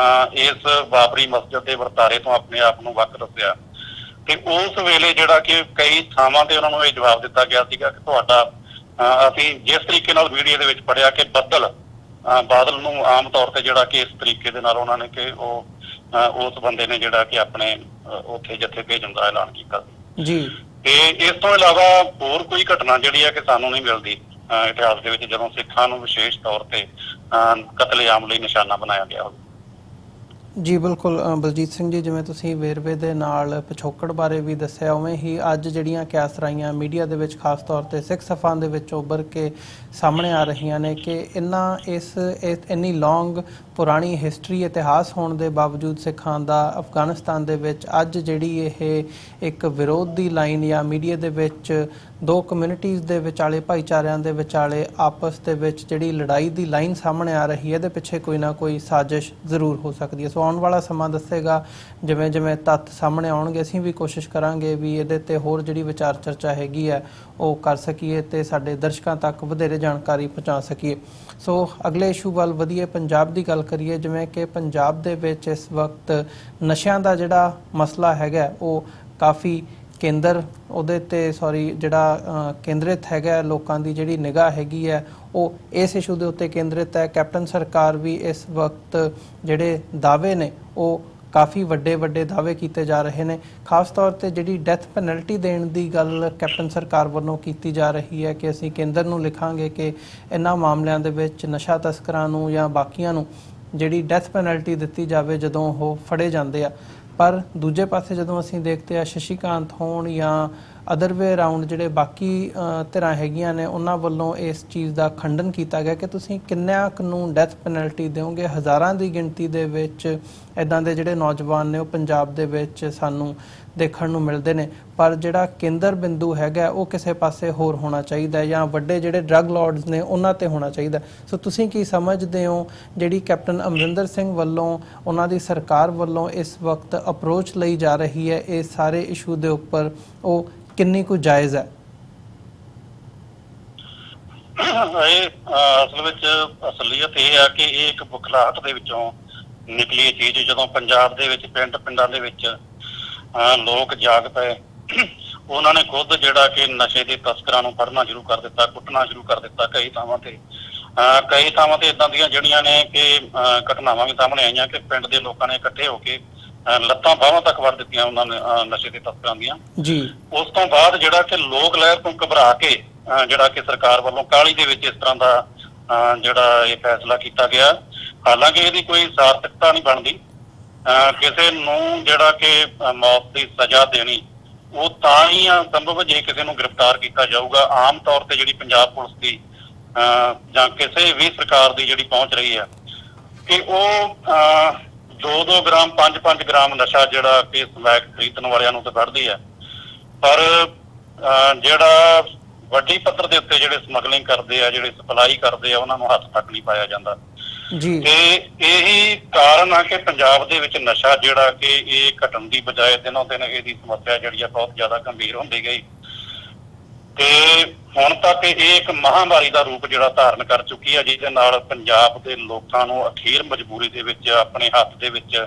ਇਸ ਬਾਬਰੀ ਮਸਜਿਦ ਦੇ ਵਰਤਾਰੇ ਤੋਂ ਆਪਣੇ ਆਪ ਨੂੰ ਵੱਖ ਦੱਸਿਆ ਤੇ ਉਸ ਵੇਲੇ ਜਿਹੜਾ ਕਿ ਕਈ ਥਾਵਾਂ ਤੇ ਉਹਨਾਂ ਨੂੰ ਇਹ ਜਵਾਬ ਦਿੱਤਾ ਗਿਆ ਸੀਗਾ ਕਿ ਤੁਹਾਡਾ ਅਸੀਂ ਜਿਸ ਤਰੀਕੇ ਨਾਲ ਵੀਡੀਓ ਦੇ ਵਿੱਚ ਪੜ੍ਹਿਆ ਕਿ ਬਾਦਲ ਨੂੰ ਆਮ ਤੌਰ ਤੇ ਜਿਹੜਾ ਕਿ ਇਸ ਤਰੀਕੇ ਦੇ ਨਾਲ ਉਹਨਾਂ ਨੇ ਕਿ ਉਸ ਬੰਦੇ ਨੇ ਜਿਹੜਾ ਕਿ ਆਪਣੇ ਉੱਥੇ ਜੱਥੇ ਭੇਜਣ ਦਾ ਐਲਾਨ ਕੀਤਾ ਸੀ। ਤੇ ਇਸ ਤੋਂ ਇਲਾਵਾ ਹੋਰ ਕੋਈ ਘਟਨਾ ਜਿਹੜੀ ਹੈ ਕਿ ਸਾਨੂੰ ਨਹੀਂ ਮਿਲਦੀ ਇਤਿਹਾਸ ਦੇ ਵਿੱਚ ਜਦੋਂ ਸਿੱਖਾਂ ਨੂੰ ਵਿਸ਼ੇਸ਼ ਤੌਰ ਤੇ ਕਤਲੇਆਮ ਲਈ ਨਿਸ਼ਾਨਾ ਬਣਾਇਆ ਗਿਆ ਹੋਵੇ। ਜੀ ਬਿਲਕੁਲ ਬਲਜੀਤ ਸਿੰਘ ਜੀ, ਜਿਵੇਂ ਤੁਸੀਂ ਵੇਰਵੇ ਦੇ ਨਾਲ ਪਿਛੋਕੜ ਬਾਰੇ ਵੀ ਦੱਸਿਆ, ਉਵੇਂ ਹੀ ਅੱਜ ਜਿਹੜੀਆਂ ਕਿਆਸਰਾਈਆਂ ਮੀਡੀਆ ਦੇ ਵਿੱਚ ਖਾਸ ਤੌਰ ਤੇ ਸਿੱਖ ਸਫਾਂ ਦੇ ਵਿੱਚ ਉੱਭਰ ਕੇ ਸਾਹਮਣੇ ਆ ਰਹੀਆਂ ਨੇ ਕਿ ਇੰਨੀ ਲੌਂਗ ਪੁਰਾਣੀ ਹਿਸਟਰੀ ਇਤਿਹਾਸ ਹੋਣ ਦੇ ਬਾਵਜੂਦ ਸਿੱਖਾਂ ਦਾ ਅਫਗਾਨਿਸਤਾਨ ਦੇ ਵਿੱਚ ਅੱਜ ਜਿਹੜੀ ਇਹ ਇੱਕ ਵਿਰੋਧ ਦੀ ਲਾਈਨ ਜਾਂ ਮੀਡੀਆ ਦੇ ਵਿੱਚ ਦੋ ਕਮਿਊਨਿਟੀਜ਼ ਦੇ ਵਿਚਾਲੇ, ਭਾਈਚਾਰਿਆਂ ਦੇ ਵਿਚਾਲੇ ਆਪਸ ਦੇ ਵਿੱਚ ਜਿਹੜੀ ਲੜਾਈ ਦੀ ਲਾਈਨ ਸਾਹਮਣੇ ਆ ਰਹੀ ਹੈ, ਇਹਦੇ ਪਿੱਛੇ ਕੋਈ ਨਾ ਕੋਈ ਸਾਜ਼ਿਸ਼ ਜ਼ਰੂਰ ਹੋ ਸਕਦੀ ਹੈ। ਸੋ ਆਉਣ ਵਾਲਾ ਸਮਾਂ ਦੱਸੇਗਾ, ਜਿਵੇਂ ਜਿਵੇਂ ਤੱਥ ਸਾਹਮਣੇ ਆਉਣਗੇ ਅਸੀਂ ਵੀ ਕੋਸ਼ਿਸ਼ ਕਰਾਂਗੇ ਵੀ ਇਹਦੇ ਤੇ ਹੋਰ ਜਿਹੜੀ ਵਿਚਾਰ ਚਰਚਾ ਹੈਗੀ ਹੈ ਉਹ ਕਰ ਸਕੀਏ ਤੇ ਸਾਡੇ ਦਰਸ਼ਕਾਂ ਤੱਕ ਵਧੇਰੇ ਜਾਣਕਾਰੀ ਪਹੁੰਚਾ ਸਕੀਏ। ਸੋ ਅਗਲੇ ਇਸ਼ੂ ਵੱਲ ਵਧੀਏ, ਪੰਜਾਬ ਦੀ ਗੱਲ ਕਰੀਏ। ਜਿਵੇਂ ਕਿ ਪੰਜਾਬ ਦੇ ਵਿੱਚ ਇਸ ਵਕਤ ਨਸ਼ਿਆਂ ਦਾ ਜਿਹੜਾ ਮਸਲਾ ਹੈਗਾ ਉਹ ਕਾਫੀ ਕੇਂਦਰਿਤ ਹੈਗਾ, ਲੋਕਾਂ ਦੀ ਜਿਹੜੀ ਨਿਗਾਹ ਹੈਗੀ ਹੈ ਉਹ ਇਸ ਇਸ਼ੂ ਦੇ ਉੱਤੇ ਕੇਂਦਰਿਤ ਹੈ। ਕੈਪਟਨ ਸਰਕਾਰ ਵੀ ਇਸ ਵਕਤ ਜਿਹੜੇ ਦਾਅਵੇ ਨੇ ਉਹ ਕਾਫੀ ਵੱਡੇ ਦਾਅਵੇ ਕੀਤੇ ਜਾ ਰਹੇ ਨੇ। ਖਾਸ ਤੌਰ ਤੇ ਜਿਹੜੀ ਡੈਥ ਪੈਨਲਟੀ ਦੇਣ ਦੀ ਗੱਲ ਕੈਪਟਨ ਸਰਕਾਰ ਵੱਲੋਂ ਕੀਤੀ ਜਾ ਰਹੀ ਹੈ ਕਿ ਅਸੀਂ ਕੇਂਦਰ ਨੂੰ ਲਿਖਾਂਗੇ ਕਿ ਇਹਨਾਂ ਮਾਮਲਿਆਂ ਦੇ ਵਿੱਚ ਨਸ਼ਾ ਤਸਕਰਾਂ ਨੂੰ ਜਾਂ ਬਾਕੀਆਂ ਨੂੰ ਜਿਹੜੀ ਡੈਥ ਪੈਨਲਟੀ ਦਿੱਤੀ ਜਾਵੇ ਜਦੋਂ ਉਹ ਫੜੇ ਜਾਂਦੇ ਆ। ਪਰ ਦੂਜੇ ਪਾਸੇ ਜਦੋਂ ਅਸੀਂ ਦੇਖਦੇ ਆ ਸ਼ਸ਼ੀਕਾਂਤ ਹੋਣ ਜਾਂ ਅਦਰ ਵੇ ਅਰਾਊਂਡ ਜਿਹੜੇ ਬਾਕੀ ਧਿਰਾਂ ਹੈਗੀਆਂ ਨੇ ਉਹਨਾਂ ਵੱਲੋਂ ਇਸ ਚੀਜ਼ ਦਾ ਖੰਡਨ ਕੀਤਾ ਗਿਆ ਕਿ ਤੁਸੀਂ ਕਿੰਨਿਆਂ ਕੁ ਨੂੰ ਡੈਥ ਪੈਨਲਟੀ ਦਿਓਗੇ। ਹਜ਼ਾਰਾਂ ਦੀ ਗਿਣਤੀ ਦੇ ਵਿੱਚ ਇੱਦਾਂ ਦੇ ਜਿਹੜੇ ਨੌਜਵਾਨ ਨੇ ਉਹ ਪੰਜਾਬ ਦੇ ਵਿੱਚ ਸਾਨੂੰ ਦੇਖਣ ਨੂੰ ਮਿਲਦੇ ਨੇ, ਪਰ ਜਿਹੜਾ ਕੇਂਦਰ ਬਿੰਦੂ ਹੈਗਾ ਉਹ ਕਿਸੇ ਪਾਸੇ ਹੋਰ ਹੋਣਾ ਚਾਹੀਦਾ ਜਾਂ ਵੱਡੇ ਜਿਹੜੇ ਡਰੱਗ ਲਾਰਡਸ ਨੇ ਉਹਨਾਂ ਤੇ ਹੋਣਾ ਚਾਹੀਦਾ। ਸੋ ਤੁਸੀਂ ਕੀ ਸਮਝਦੇ ਹੋ ਜਿਹੜੀ ਕੈਪਟਨ ਅਮਰਿੰਦਰ ਸਿੰਘ ਵੱਲੋਂ, ਉਹਨਾਂ ਦੀ ਸਰਕਾਰ ਵੱਲੋਂ ਇਸ ਵਕਤ ਅਪਰੋਚ ਲਈ ਜਾ ਰਹੀ ਹੈ ਇਸ ਸਾਰੇ ਇਸ਼ੂ ਦੇ ਉੱਪਰ, ਉਹ ਕਿੰਨੀ ਕੁ ਜਾਇਜ਼ ਹੈ? ਅਸਲ ਵਿੱਚ ਅਸਲੀਅਤ ਇਹ ਹੈ ਕਿ ਇਹ ਇੱਕ ਬੁਖਲਾਹਟ ਦੇ ਵਿੱਚੋਂ ਨਿਕਲੀ ਚੀਜ਼। ਜਦੋਂ ਪੰਜਾਬ ਦੇ ਵਿੱਚ ਪਿੰਡਾਂ ਦੇ ਵਿੱਚ ਲੋਕ ਜਾਗ ਪਏ, ਉਹਨਾਂ ਨੇ ਖੁਦ ਜਿਹੜਾ ਕਿ ਨਸ਼ੇ ਦੇ ਤਸਕਰਾਂ ਨੂੰ ਫੜਨਾ ਸ਼ੁਰੂ ਕਰ ਦਿੱਤਾ, ਕੁੱਟਣਾ ਸ਼ੁਰੂ ਕਰ ਦਿੱਤਾ। ਕਈ ਥਾਵਾਂ ਤੇ ਇਦਾਂ ਦੀਆਂ ਜਿਹੜੀਆਂ ਨੇ ਕਿ ਘਟਨਾਵਾਂ ਵੀ ਸਾਹਮਣੇ ਆਈਆਂ ਕਿ ਪਿੰਡ ਦੇ ਲੋਕਾਂ ਨੇ ਇਕੱਠੇ ਹੋ ਕੇ ਲੱਤਾਂ ਬਾਹਾਂ ਤੱਕ ਵੜ ਦਿੱਤੀਆਂ ਉਹਨਾਂ ਨੇ ਨਸ਼ੇ ਦੇ ਤਸਕਰਾਂ ਦੀਆਂ। ਉਸ ਤੋਂ ਬਾਅਦ ਜਿਹੜਾ ਕਿ ਲੋਕ ਲਹਿਰ ਤੋਂ ਘਬਰਾ ਕੇ ਜਿਹੜਾ ਕਿ ਸਰਕਾਰ ਵੱਲੋਂ ਕਾਹਲੀ ਦੇ ਵਿੱਚ ਇਸ ਤਰ੍ਹਾਂ ਦਾ ਜਿਹੜਾ ਇਹ ਫੈਸਲਾ ਕੀਤਾ ਗਿਆ। ਹਾਲਾਂਕਿ ਇਹਦੀ ਕੋਈ ਸਾਰਥਕਤਾ ਨਹੀਂ ਬਣਦੀ। ਕਿਸੇ ਨੂੰ ਜਿਹੜਾ ਕਿ ਮੌਤ ਦੀ ਸਜ਼ਾ ਦੇਣੀ ਉਹ ਤਾਂ ਹੀ ਸੰਭਵ ਜੇ ਕਿਸੇ ਨੂੰ ਗ੍ਰਿਫਤਾਰ ਕੀਤਾ ਜਾਊਗਾ। ਆਮ ਤੌਰ ਤੇ ਜਿਹੜੀ ਪੰਜਾਬ ਪੁਲਿਸ ਦੀ ਜਾਂ ਕਿਸੇ ਵੀ ਸਰਕਾਰ ਦੀ ਜਿਹੜੀ ਪਹੁੰਚ ਰਹੀ ਹੈ ਕਿ ਉਹ 2-2 ਗ੍ਰਾਮ 5-5 ਗ੍ਰਾਮ ਨਸ਼ਾ ਜਿਹੜਾ ਕਿ ਸਮੈਕ ਖਰੀਦਣ ਵਾਲਿਆਂ ਨੂੰ ਤਾਂ ਫੜਦੀ ਹੈ, ਪਰ ਜਿਹੜਾ ਵੱਡੀ ਪੱਧਰ ਦੇ ਉੱਤੇ ਜਿਹੜੇ ਸਮਗਲਿੰਗ ਕਰਦੇ ਆ, ਜਿਹੜੇ ਸਪਲਾਈ ਕਰਦੇ ਆ, ਉਹਨਾਂ ਨੂੰ ਹੱਥ ਤੱਕ ਨਹੀਂ ਪਾਇਆ ਜਾਂਦਾ। ਤੇ ਇਹੀ ਕਾਰਨ ਆ ਕਿ ਪੰਜਾਬ ਦੇ ਵਿੱਚ ਨਸ਼ਾ ਜਿਹੜਾ ਕਿ ਇਹ ਘਟਣ ਦੀ ਬਜਾਏ ਦਿਨੋਂ ਦਿਨ ਇਹਦੀ ਸਮੱਸਿਆ ਜਿਹੜੀ ਆ ਬਹੁਤ ਜ਼ਿਆਦਾ ਗੰਭੀਰ ਹੁੰਦੀ ਗਈ ਤੇ ਹੁਣ ਤੱਕ ਇਹ ਇੱਕ ਮਹਾਂਮਾਰੀ ਦਾ ਰੂਪ ਜਿਹੜਾ ਧਾਰਨ ਕਰ ਚੁੱਕੀ ਹੈ, ਜਿਹਦੇ ਨਾਲ ਪੰਜਾਬ ਦੇ ਲੋਕਾਂ ਨੂੰ ਅਖੀਰ ਮਜਬੂਰੀ ਦੇ ਵਿੱਚ ਆਪਣੇ ਹੱਥ ਦੇ ਵਿੱਚ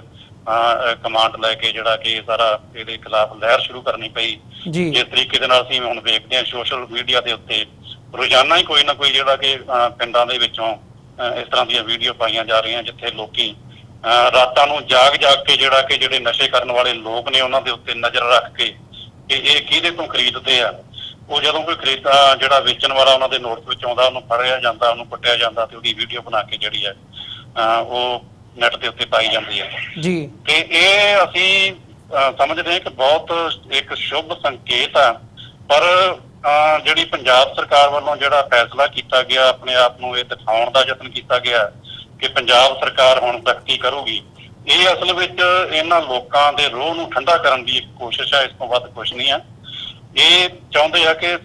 ਕਮਾਂਡ ਲੈ ਕੇ ਜਿਹੜਾ ਕਿ ਸਾਰਾ ਇਹਦੇ ਖਿਲਾਫ ਲਹਿਰ ਸ਼ੁਰੂ ਕਰਨੀ ਪਈ। ਜਿਸ ਤਰੀਕੇ ਦੇ ਨਾਲ ਅਸੀਂ ਹੁਣ ਵੇਖਦੇ ਹਾਂ ਸੋਸ਼ਲ ਮੀਡੀਆ ਦੇ ਉੱਤੇ ਰੋਜ਼ਾਨਾ ਹੀ ਕੋਈ ਨਾ ਕੋਈ ਜਿਹੜਾ ਕਿ ਪਿੰਡਾਂ ਦੇ ਵਿੱਚੋਂ ਇਸ ਤਰ੍ਹਾਂ ਦੀਆਂ ਵੀਡੀਓ ਪਾਈਆਂ ਜਾ ਰਹੀਆਂ ਜਿੱਥੇ ਲੋਕੀ ਰਾਤਾਂ ਨੂੰ ਜਾਗ ਕੇ ਜਿਹੜੇ ਨਸ਼ੇ ਕਰਨ ਵਾਲੇ ਲੋਕ ਨੇ ਉਹਨਾਂ ਦੇ ਉੱਤੇ ਨਜ਼ਰ ਰੱਖ ਕੇ ਕਿ ਇਹ ਕਿਹਦੇ ਤੋਂ ਖਰੀਦਦੇ ਆ, ਉਹ ਜਦੋਂ ਕੋਈ ਜਿਹੜਾ ਵੇਚਣ ਵਾਲਾ ਉਹਨਾਂ ਦੇ ਨੋਟਿਸ ਵਿੱਚ ਆਉਂਦਾ ਉਹਨੂੰ ਫੜਿਆ ਜਾਂਦਾ, ਉਹਨੂੰ ਕੁੱਟਿਆ ਜਾਂਦਾ ਤੇ ਉਹਦੀ ਵੀਡੀਓ ਬਣਾ ਕੇ ਜਿਹੜੀ ਹੈ ਉਹ ਨੈਟ ਦੇ ਉੱਤੇ ਪਾਈ ਜਾਂਦੀ ਹੈ ਜੀ। ਤੇ ਇਹ ਅਸੀਂ ਸਮਝਦੇ ਹਾਂ ਕਿ ਬਹੁਤ ਇੱਕ ਸ਼ੁਭ ਸੰਕੇਤ ਆ, ਪਰ ਜਿਹੜੀ ਪੰਜਾਬ ਸਰਕਾਰ ਵੱਲੋਂ ਜਿਹੜਾ ਫੈਸਲਾ ਕੀਤਾ ਗਿਆ, ਆਪਣੇ ਆਪ ਨੂੰ ਇਹ ਦਿਖਾਉਣ ਦਾ ਯਤਨ ਕੀਤਾ ਗਿਆ ਕਿ ਪੰਜਾਬ ਸਰਕਾਰ ਹੁਣ ਸਖਤੀ ਕਰੂਗੀ, ਇਹ ਅਸਲ ਵਿੱਚ ਇਹਨਾਂ ਲੋਕਾਂ ਦੇ ਰੋਹ ਨੂੰ ਠੰਡਾ ਕਰਨ ਦੀ ਇੱਕ ਕੋਸ਼ਿਸ਼ ਹੈ, ਇਸ ਤੋਂ ਵੱਧ ਕੁਛ ਨਹੀਂ ਹੈ। ਇਹ ਚਾਹੁੰਦੇ ਆ ਕਿ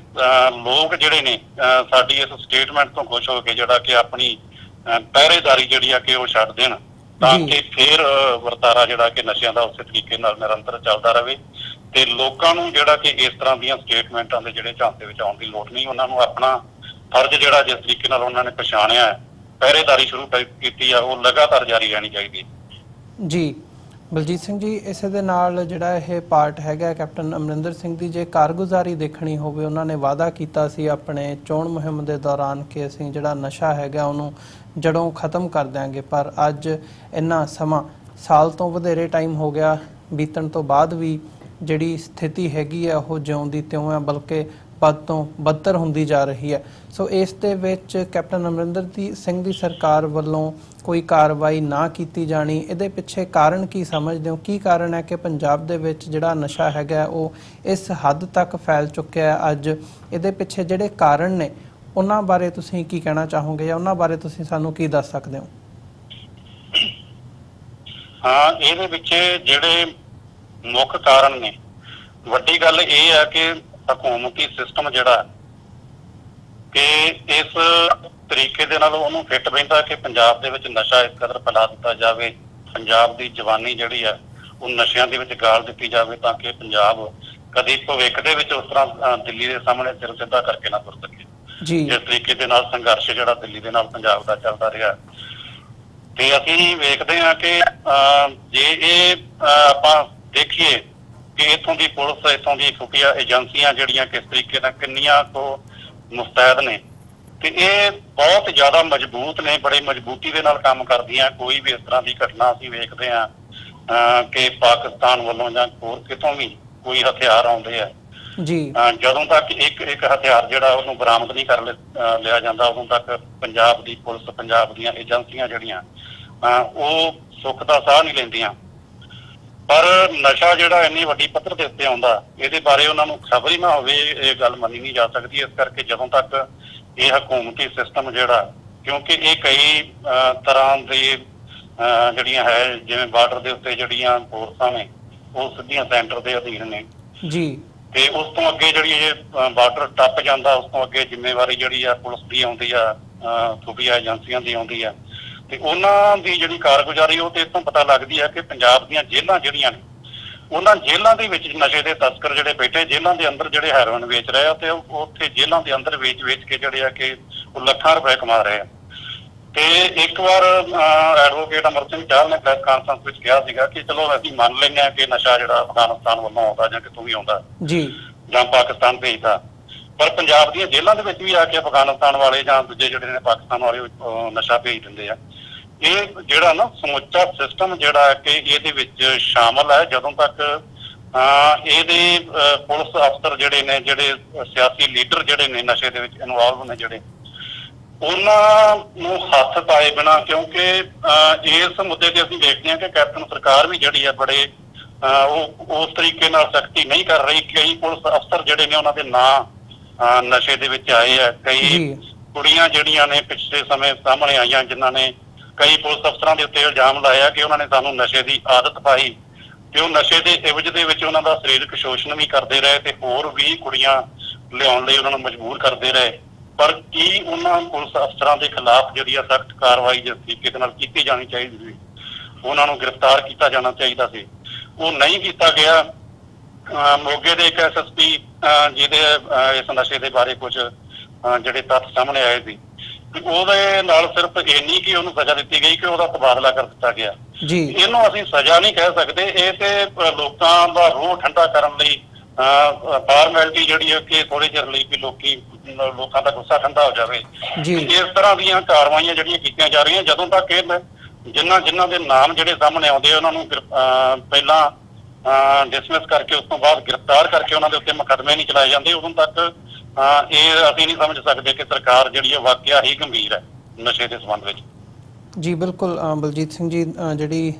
ਲੋਕ ਜਿਹੜੇ ਨੇ ਸਾਡੀ ਇਸ ਸਟੇਟਮੈਂਟ ਤੋਂ ਖੁਸ਼ ਹੋ ਕੇ ਜਿਹੜਾ ਕਿ ਆਪਣੀ ਪਹਿਰੇਦਾਰੀ ਜਿਹੜੀ ਆ ਕਿ ਉਹ ਛੱਡ ਦੇਣ, ਤਾਂ ਕਿ ਫਿਰ ਵਰਤਾਰਾ ਜਿਹੜਾ ਕਿ ਨਸ਼ਿਆਂ ਦਾ ਉਸੇ ਤਰੀਕੇ ਨਾਲ ਨਿਰੰਤਰ ਚੱਲਦਾ ਰਹੇ ਤੇ ਲੋਕਾਂ ਨੂੰ ਜਿਹੜਾ ਕਿ ਇਸ ਤਰ੍ਹਾਂ ਦੀਆਂ ਸਟੇਟਮੈਂਟਾਂ ਦੇ ਜਿਹੜੇ ਝਾਂਸੇ ਵਿੱਚ ਆਉਣ ਦੀ ਲੋੜ ਨਹੀਂ। ਉਹਨਾਂ ਨੂੰ ਆਪਣਾ ਫਰਜ਼ ਜਿਹੜਾ ਜਿਸ ਤਰੀਕੇ ਨਾਲ ਉਹਨਾਂ ਨੇ ਪਛਾਣਿਆ ਪਹਿਰੇਦਾਰੀ ਸ਼ੁਰੂ ਕੀਤੀ ਆ, ਉਹ ਲਗਾਤਾਰ ਜਾਰੀ ਰਹਿਣੀ ਚਾਹੀਦੀ ਜੀ। ਬਲਜੀਤ ਸਿੰਘ ਜੀ, ਇਸੇ ਦੇ ਨਾਲ ਜਿਹੜਾ ਇਹ ਪਾਰਟ ਹੈਗਾ ਕੈਪਟਨ ਅਮਰਿੰਦਰ ਸਿੰਘ ਦੀ ਜੇ ਕਾਰਗੁਜ਼ਾਰੀ ਦੇਖਣੀ ਹੋਵੇ, ਉਹਨਾਂ ਨੇ ਵਾਅਦਾ ਕੀਤਾ ਸੀ ਆਪਣੇ ਚੋਣ ਮੁਹਿੰਮ ਦੇ ਦੌਰਾਨ ਕਿ ਅਸੀਂ ਜਿਹੜਾ ਨਸ਼ਾ ਹੈਗਾ ਉਹਨੂੰ ਜੜੋਂ ਖਤਮ ਕਰ ਦਿਆਂਗੇ, ਪਰ ਅੱਜ ਇੰਨਾ ਸਮਾਂ ਸਾਲ ਤੋਂ ਵਧੇਰੇ ਟਾਈਮ ਹੋ ਗਿਆ ਬੀਤਣ ਤੋਂ ਬਾਅਦ ਵੀ ਜਿਹੜੀ ਸਥਿਤੀ ਹੈਗੀ ਹੈ ਉਹ ਜਿਉਂ ਦੀ ਤਿਉਂ ਹੈ, ਬਲਕਿ ਵੱਧ ਤੋਂ ਬੱਤਰ ਹੁੰਦੀ ਜਾ ਰਹੀ ਹੈ। ਸੋ ਇਸ ਦੇ ਵਿੱਚ ਕੈਪਟਨ ਅਮਰਿੰਦਰ ਸਿੰਘ ਦੀ ਸਰਕਾਰ ਵੱਲੋਂ ਕੋਈ ਕਾਰਵਾਈ ਨਾ ਕੀਤੀ ਜਾਣੀ, ਇਹਦੇ ਪਿੱਛੇ ਕਾਰਨ ਕੀ ਸਮਝਦੇ ਹੋ? ਕੀ ਕਾਰਨ ਹੈ ਕਿ ਪੰਜਾਬ ਦੇ ਵਿੱਚ ਜਿਹੜਾ ਨਸ਼ਾ ਹੈਗਾ ਉਹ ਇਸ ਹੱਦ ਤੱਕ ਫੈਲ ਚੁੱਕਿਆ ਹੈ? ਅੱਜ ਇਹਦੇ ਪਿੱਛੇ ਜਿਹੜੇ ਕਾਰਨ ਨੇ ਉਹਨਾਂ ਬਾਰੇ ਤੁਸੀਂ ਕੀ ਕਹਿਣਾ ਚਾਹੋਗੇ ਜਾਂ ਉਹਨਾਂ ਬਾਰੇ ਤੁਸੀਂ ਸਾਨੂੰ ਕੀ ਦੱਸ ਸਕਦੇ ਹੋ? ਹਾਂ, ਇਹਦੇ ਪਿੱਛੇ ਜਿਹੜੇ ਮੁੱਖ ਕਾਰਨ ਨੇ, ਵੱਡੀ ਗੱਲ ਇਹ ਹੈ ਕਿ ਹਕੂਮਤੀ ਸਿਸਟਮ ਜਿਹੜਾ ਕਿ ਇਸ ਤਰੀਕੇ ਦੇ ਨਾਲ ਉਹਨੂੰ ਫਿੱਟ ਬਹਿੰਦਾ ਕਿ ਪੰਜਾਬ ਦੇ ਵਿੱਚ ਨਸ਼ਾ ਇਸ ਕਦਰ ਫੈਲਾ ਦਿੱਤਾ ਜਾਵੇ, ਪੰਜਾਬ ਦੀ ਜਵਾਨੀ ਜਿਹੜੀ ਹੈ ਉਹ ਨਸ਼ਿਆਂ ਦੇ ਵਿੱਚ ਗਾਲ ਦਿੱਤੀ ਜਾਵੇ, ਤਾਂ ਕਿ ਪੰਜਾਬ ਕਦੀ ਭਵਿੱਖ ਦੇ ਵਿੱਚ ਉਸ ਤਰ੍ਹਾਂ ਦਿੱਲੀ ਦੇ ਸਾਹਮਣੇ ਸਿਰ ਸਿੱਧਾ ਕਰਕੇ ਨਾ ਤੁਰ ਸਕੇ। ਜਿਸ ਤਰੀਕੇ ਦੇ ਨਾਲ ਸੰਘਰਸ਼ ਜਿਹੜਾ ਦਿੱਲੀ ਦੇ ਨਾਲ ਪੰਜਾਬ ਦਾ ਚੱਲਦਾ ਰਿਹਾ, ਤੇ ਅਸੀਂ ਵੇਖਦੇ ਹਾਂ ਕਿ ਜੇ ਇਹ ਆਪਾਂ ਦੇਖੀਏ ਕਿ ਇੱਥੋਂ ਦੀ ਪੁਲਿਸ, ਇੱਥੋਂ ਦੀ ਖੁਫੀਆ ਏਜੰਸੀਆਂ ਜਿਹੜੀਆਂ ਕਿਸ ਤਰੀਕੇ ਨਾਲ ਕਿੰਨੀਆਂ ਕੁ ਮੁਸਤੈਦ ਨੇ, ਤੇ ਇਹ ਬਹੁਤ ਜ਼ਿਆਦਾ ਮਜ਼ਬੂਤ ਨੇ, ਬੜੇ ਮਜ਼ਬੂਤੀ ਦੇ ਨਾਲ ਕੰਮ ਕਰਦੀਆਂ। ਕੋਈ ਵੀ ਇਸ ਤਰ੍ਹਾਂ ਦੀ ਘਟਨਾ ਅਸੀਂ ਵੇਖਦੇ ਹਾਂ ਕਿ ਪਾਕਿਸਤਾਨ ਵੱਲੋਂ ਜਾਂ ਹੋਰ ਕਿਤੋਂ ਵੀ ਕੋਈ ਹਥਿਆਰ ਆਉਂਦੇ ਆ ਜੀ, ਜਦੋਂ ਤੱਕ ਇੱਕ ਹਥਿਆਰ ਜਿਹੜਾ ਉਹਨੂੰ ਬਰਾਮਦ ਨਹੀਂ ਕਰ ਲਿਆ ਜਾਂਦਾ, ਉਦੋਂ ਤੱਕ ਪੰਜਾਬ ਦੀ ਪੁਲਿਸ, ਪੰਜਾਬ ਦੀਆਂ ਏਜੰਸੀਆਂ ਜਿਹੜੀਆਂ ਉਹ ਸੁੱਖ ਦਾ ਸਾਹ ਨਹੀਂ ਲੈਂਦੀਆਂ। ਪਰ ਨਸ਼ਾ ਜਿਹੜਾ ਇੰਨੀ ਵੱਡੀ ਪੱਧਰ ਦੇ ਉੱਤੇ ਆਉਂਦਾ, ਇਹਦੇ ਬਾਰੇ ਉਹਨਾਂ ਨੂੰ ਖਬਰ ਹੀ ਨਾ ਹੋਵੇ, ਇਹ ਗੱਲ ਮੰਨੀ ਨਹੀਂ ਜਾ ਸਕਦੀ। ਇਸ ਕਰਕੇ ਜਦੋਂ ਤੱਕ ਇਹ ਹਕੂਮਤੀ ਸਿਸਟਮ ਜਿਹੜਾ, ਕਿਉਂਕਿ ਇਹ ਕਈ ਤਰ੍ਹਾਂ ਦੇ ਜਿਹੜੀਆਂ ਹੈ, ਜਿਵੇਂ ਬਾਰਡਰ ਦੇ ਉੱਤੇ ਜਿਹੜੀਆਂ ਫੋਰਸਾਂ ਨੇ ਉਹ ਸਿੱਧੀਆਂ ਸੈਂਟਰ ਦੇ ਅਧੀਨ ਨੇ ਜੀ, ਤੇ ਉਸ ਤੋਂ ਅੱਗੇ ਜਿਹੜੀ ਇਹ ਬਾਰਡਰ ਟੱਪ ਜਾਂਦਾ, ਉਸ ਤੋਂ ਅੱਗੇ ਜ਼ਿੰਮੇਵਾਰੀ ਜਿਹੜੀ ਆ ਪੁਲਿਸ ਦੀ ਆਉਂਦੀ ਆ, ਖੁਫੀਆ ਏਜੰਸੀਆਂ ਦੀ ਆਉਂਦੀ ਆ, ਤੇ ਉਹਨਾਂ ਦੀ ਜਿਹੜੀ ਕਾਰਗੁਜ਼ਾਰੀ ਉਹ ਤੇ ਇਤੋਂ ਪਤਾ ਲੱਗਦੀ ਹੈ ਕਿ ਪੰਜਾਬ ਦੀਆਂ ਜੇਲ੍ਹਾਂ ਜਿਹੜੀਆਂ ਨੇ, ਉਹਨਾਂ ਜੇਲ੍ਹਾਂ ਦੇ ਵਿੱਚ ਨਸ਼ੇ ਦੇ ਤਸਕਰ ਜਿਹੜੇ ਬੈਠੇ, ਜੇਲ੍ਹਾਂ ਦੇ ਅੰਦਰ ਜਿਹੜੇ ਹੈਰੋਇਨ ਵੇਚ ਰਹੇ ਆ, ਤੇ ਉੱਥੇ ਜੇਲ੍ਹਾਂ ਦੇ ਅੰਦਰ ਵੇਚ ਕੇ ਜਿਹੜੇ ਆ ਕਿ ਉਹ ਲੱਖਾਂ ਰੁਪਏ ਕਮਾ ਰਹੇ ਆ। ਤੇ ਇੱਕ ਵਾਰ ਐਡਵੋਕੇਟ ਅਮਰ ਸਿੰਘ ਚਾਹਲ ਨੇ ਪ੍ਰੈਸ ਕਾਨਫਰੰਸ ਵਿੱਚ ਕਿਹਾ ਸੀਗਾ ਕਿ ਚਲੋ ਅਸੀਂ ਮੰਨ ਲੈਂਦੇ ਹਾਂ ਕਿ ਨਸ਼ਾ ਜਿਹੜਾ ਅਫਗਾਨਿਸਤਾਨ ਵੱਲੋਂ ਆਉਂਦਾ ਜਾਂ ਕਿਤੋਂ ਵੀ ਆਉਂਦਾ ਜੀ, ਜਾਂ ਪਾਕਿਸਤਾਨ ਭੇਜਦਾ, ਪਰ ਪੰਜਾਬ ਦੀਆਂ ਜੇਲ੍ਹਾਂ ਦੇ ਵਿੱਚ ਵੀ ਆ ਕੇ ਅਫਗਾਨਿਸਤਾਨ ਵਾਲੇ ਜਾਂ ਦੂਜੇ ਜਿਹੜੇ ਨੇ ਪਾਕਿਸਤਾਨ ਵਾਲੇ ਨਸ਼ਾ ਭੇਜ ਦਿੰਦੇ ਆ। ਇਹ ਜਿਹੜਾ ਨਾ ਸਮੁੱਚਾ ਸਿਸਟਮ ਜਿਹੜਾ ਕਿ ਇਹਦੇ ਵਿੱਚ ਸ਼ਾਮਲ ਹੈ, ਜਦੋਂ ਤੱਕ ਇਹਦੇ ਪੁਲਿਸ ਅਫਸਰ ਜਿਹੜੇ ਨੇ, ਜਿਹੜੇ ਸਿਆਸੀ ਲੀਡਰ ਜਿਹੜੇ ਨੇ ਨਸ਼ੇ ਦੇ ਵਿੱਚ ਇਨਵੋਲਵ ਨੇ, ਜਿਹੜੇ ਉਹਨਾਂ ਨੂੰ ਹੱਥ ਪਾਏ ਬਿਨਾਂ, ਕਿਉਂਕਿ ਇਸ ਮੁੱਦੇ ਤੇ ਅਸੀਂ ਦੇਖਦੇ ਹਾਂ ਕਿ ਕੈਪਟਨ ਸਰਕਾਰ ਵੀ ਜਿਹੜੀ ਹੈ ਬੜੇ ਉਹ ਉਸ ਤਰੀਕੇ ਨਾਲ ਸਖਤੀ ਨਹੀਂ ਕਰ ਰਹੀ। ਕਈ ਪੁਲਿਸ ਅਫਸਰ ਜਿਹੜੇ ਨੇ ਉਹਨਾਂ ਦੇ ਨਾਂ ਨਸ਼ੇ ਦੇ ਵਿੱਚ ਆਏ ਆ। ਕਈ ਕੁੜੀਆਂ ਜਿਹੜੀਆਂ ਨੇ ਪਿਛਲੇ ਸਮੇਂ ਸਾਹਮਣੇ ਆਈਆਂ, ਜਿਨ੍ਹਾਂ ਨੇ ਕਈ ਪੁਲਿਸ ਅਫਸਰਾਂ ਦੇ ਉੱਤੇ ਇਲਜ਼ਾਮ ਲਾਇਆ ਕਿ ਉਹਨਾਂ ਨੇ ਸਾਨੂੰ ਨਸ਼ੇ ਦੀ ਆਦਤ ਪਾਈ, ਤੇ ਉਹ ਨਸ਼ੇ ਦੇ ਇਵਜ ਦੇ ਵਿੱਚ ਉਹਨਾਂ ਦਾ ਸਰੀਰਕ ਸ਼ੋਸ਼ਣ ਵੀ ਕਰਦੇ ਰਹੇ ਤੇ ਹੋਰ ਵੀ ਕੁੜੀਆਂ ਲਿਆਉਣ ਲਈ ਉਹਨਾਂ ਨੂੰ ਮਜਬੂਰ ਕਰਦੇ ਰਹੇ। ਪਰ ਕੀ ਉਹਨਾਂ ਪੁਲਿਸ ਅਫਸਰਾਂ ਦੇ ਖਿਲਾਫ ਜਿਹੜੀ ਆ ਸਖਤ ਕਾਰਵਾਈ ਜਿਸ ਤਰੀਕੇ ਦੇ ਨਾਲ ਕੀਤੀ ਜਾਣੀ ਚਾਹੀਦੀ ਸੀ, ਉਹਨਾਂ ਨੂੰ ਗ੍ਰਿਫਤਾਰ ਕੀਤਾ ਜਾਣਾ ਚਾਹੀਦਾ ਸੀ, ਉਹ ਨਹੀਂ ਕੀਤਾ ਗਿਆ। ਮੋਗੇ ਦੇ ਇੱਕ SSP ਜਿਹਦੇ ਇਸ ਨਸ਼ੇ ਦੇ ਬਾਰੇ ਕੁਝ ਜਿਹੜੇ ਤੱਥ ਸਾਹਮਣੇ ਆਏ ਸੀ, ਉਹਦੇ ਨਾਲ ਸਿਰਫ ਇੰਨੀ ਕਿ ਉਹਨੂੰ ਸਜ਼ਾ ਦਿੱਤੀ ਗਈ ਕਿ ਉਹਦਾ ਤਬਾਦਲਾ ਕਰ ਦਿੱਤਾ ਗਿਆ ਜੀ। ਇਹਨੂੰ ਅਸੀਂ ਸਜ਼ਾ ਨਹੀਂ ਕਹਿ ਸਕਦੇ, ਇਹ ਤੇ ਲੋਕਾਂ ਦਾ ਰੋਹ ਠੰਡਾ ਕਰਨ ਲਈ ਫਾਰਮੈਲਿਟੀ ਜਿਹੜੀ ਹੈ ਕਿ ਥੋੜੇ ਚਿਰ ਲਈ ਵੀ ਲੋਕੀ ਲੋਕਾਂ ਦਾ ਗੁੱਸਾ ਠੰਡਾ ਹੋ ਜਾਵੇ। ਇਸ ਤਰ੍ਹਾਂ ਦੀਆਂ ਕਾਰਵਾਈਆਂ ਜਿਹੜੀਆਂ ਕੀਤੀਆਂ ਜਾ ਰਹੀਆਂ, ਜਦੋਂ ਤੱਕ ਇਹ ਜਿਨ੍ਹਾਂ ਦੇ ਨਾਮ ਜਿਹੜੇ ਸਾਹਮਣੇ ਆਉਂਦੇ ਉਹਨਾਂ ਨੂੰ ਪਹਿਲਾਂ ਡਿਸਮਿਸ ਕਰਕੇ ਉਸ ਤੋਂ ਬਾਅਦ ਗ੍ਰਿਫਤਾਰ ਕਰਕੇ ਉਹਨਾਂ ਦੇ ਉੱਤੇ ਮੁਕੱਦਮੇ ਨਹੀਂ ਚਲਾਏ ਜਾਂਦੇ, ਉਦੋਂ ਤੱਕ ਇਹ ਅਸੀਂ ਨਹੀਂ ਸਮਝ ਸਕਦੇ ਕਿ ਸਰਕਾਰ ਜਿਹੜੀ ਹੈ ਵਾਕਿਆ ਹੀ ਗੰਭੀਰ ਹੈ ਨਸ਼ੇ ਦੇ ਸੰਬੰਧ ਵਿੱਚ। ਜੀ ਬਿਲਕੁਲ ਬਲਜੀਤ ਸਿੰਘ ਜੀ, ਜਿਹੜੀ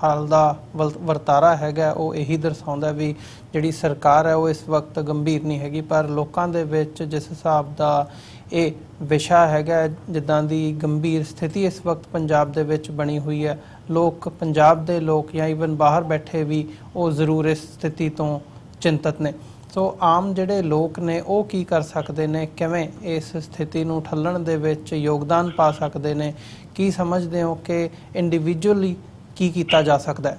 ਹਾਲ ਦਾ ਵਰਤਾਰਾ ਹੈਗਾ ਉਹ ਇਹੀ ਦਰਸਾਉਂਦਾ ਵੀ ਜਿਹੜੀ ਸਰਕਾਰ ਹੈ ਉਹ ਇਸ ਵਕਤ ਗੰਭੀਰ ਨਹੀਂ ਹੈਗੀ, ਪਰ ਲੋਕਾਂ ਦੇ ਵਿੱਚ ਜਿਸ ਹਿਸਾਬ ਦਾ ਇਹ ਵਿਸ਼ਾ ਹੈਗਾ, ਜਿੱਦਾਂ ਦੀ ਗੰਭੀਰ ਸਥਿਤੀ ਇਸ ਵਕਤ ਪੰਜਾਬ ਦੇ ਵਿੱਚ ਬਣੀ ਹੋਈ ਹੈ, ਲੋਕ ਪੰਜਾਬ ਦੇ ਲੋਕ ਜਾਂ ਈਵਨ ਬਾਹਰ ਬੈਠੇ ਵੀ ਉਹ ਜ਼ਰੂਰ ਇਸ ਸਥਿਤੀ ਤੋਂ ਚਿੰਤਤ ਨੇ। ਸੋ ਆਮ ਜਿਹੜੇ ਲੋਕ ਨੇ ਉਹ ਕੀ ਕਰ ਸਕਦੇ ਨੇ, ਕਿਵੇਂ ਇਸ ਸਥਿਤੀ ਨੂੰ ਠੱਲਣ ਦੇ ਵਿੱਚ ਯੋਗਦਾਨ ਪਾ ਸਕਦੇ ਨੇ, ਕੀ ਸਮਝਦੇ ਹੋ ਕਿ ਇੰਡੀਵਿਜੂਅਲੀ ਕੀ ਕੀਤਾ ਜਾ ਸਕਦਾ ਹੈ?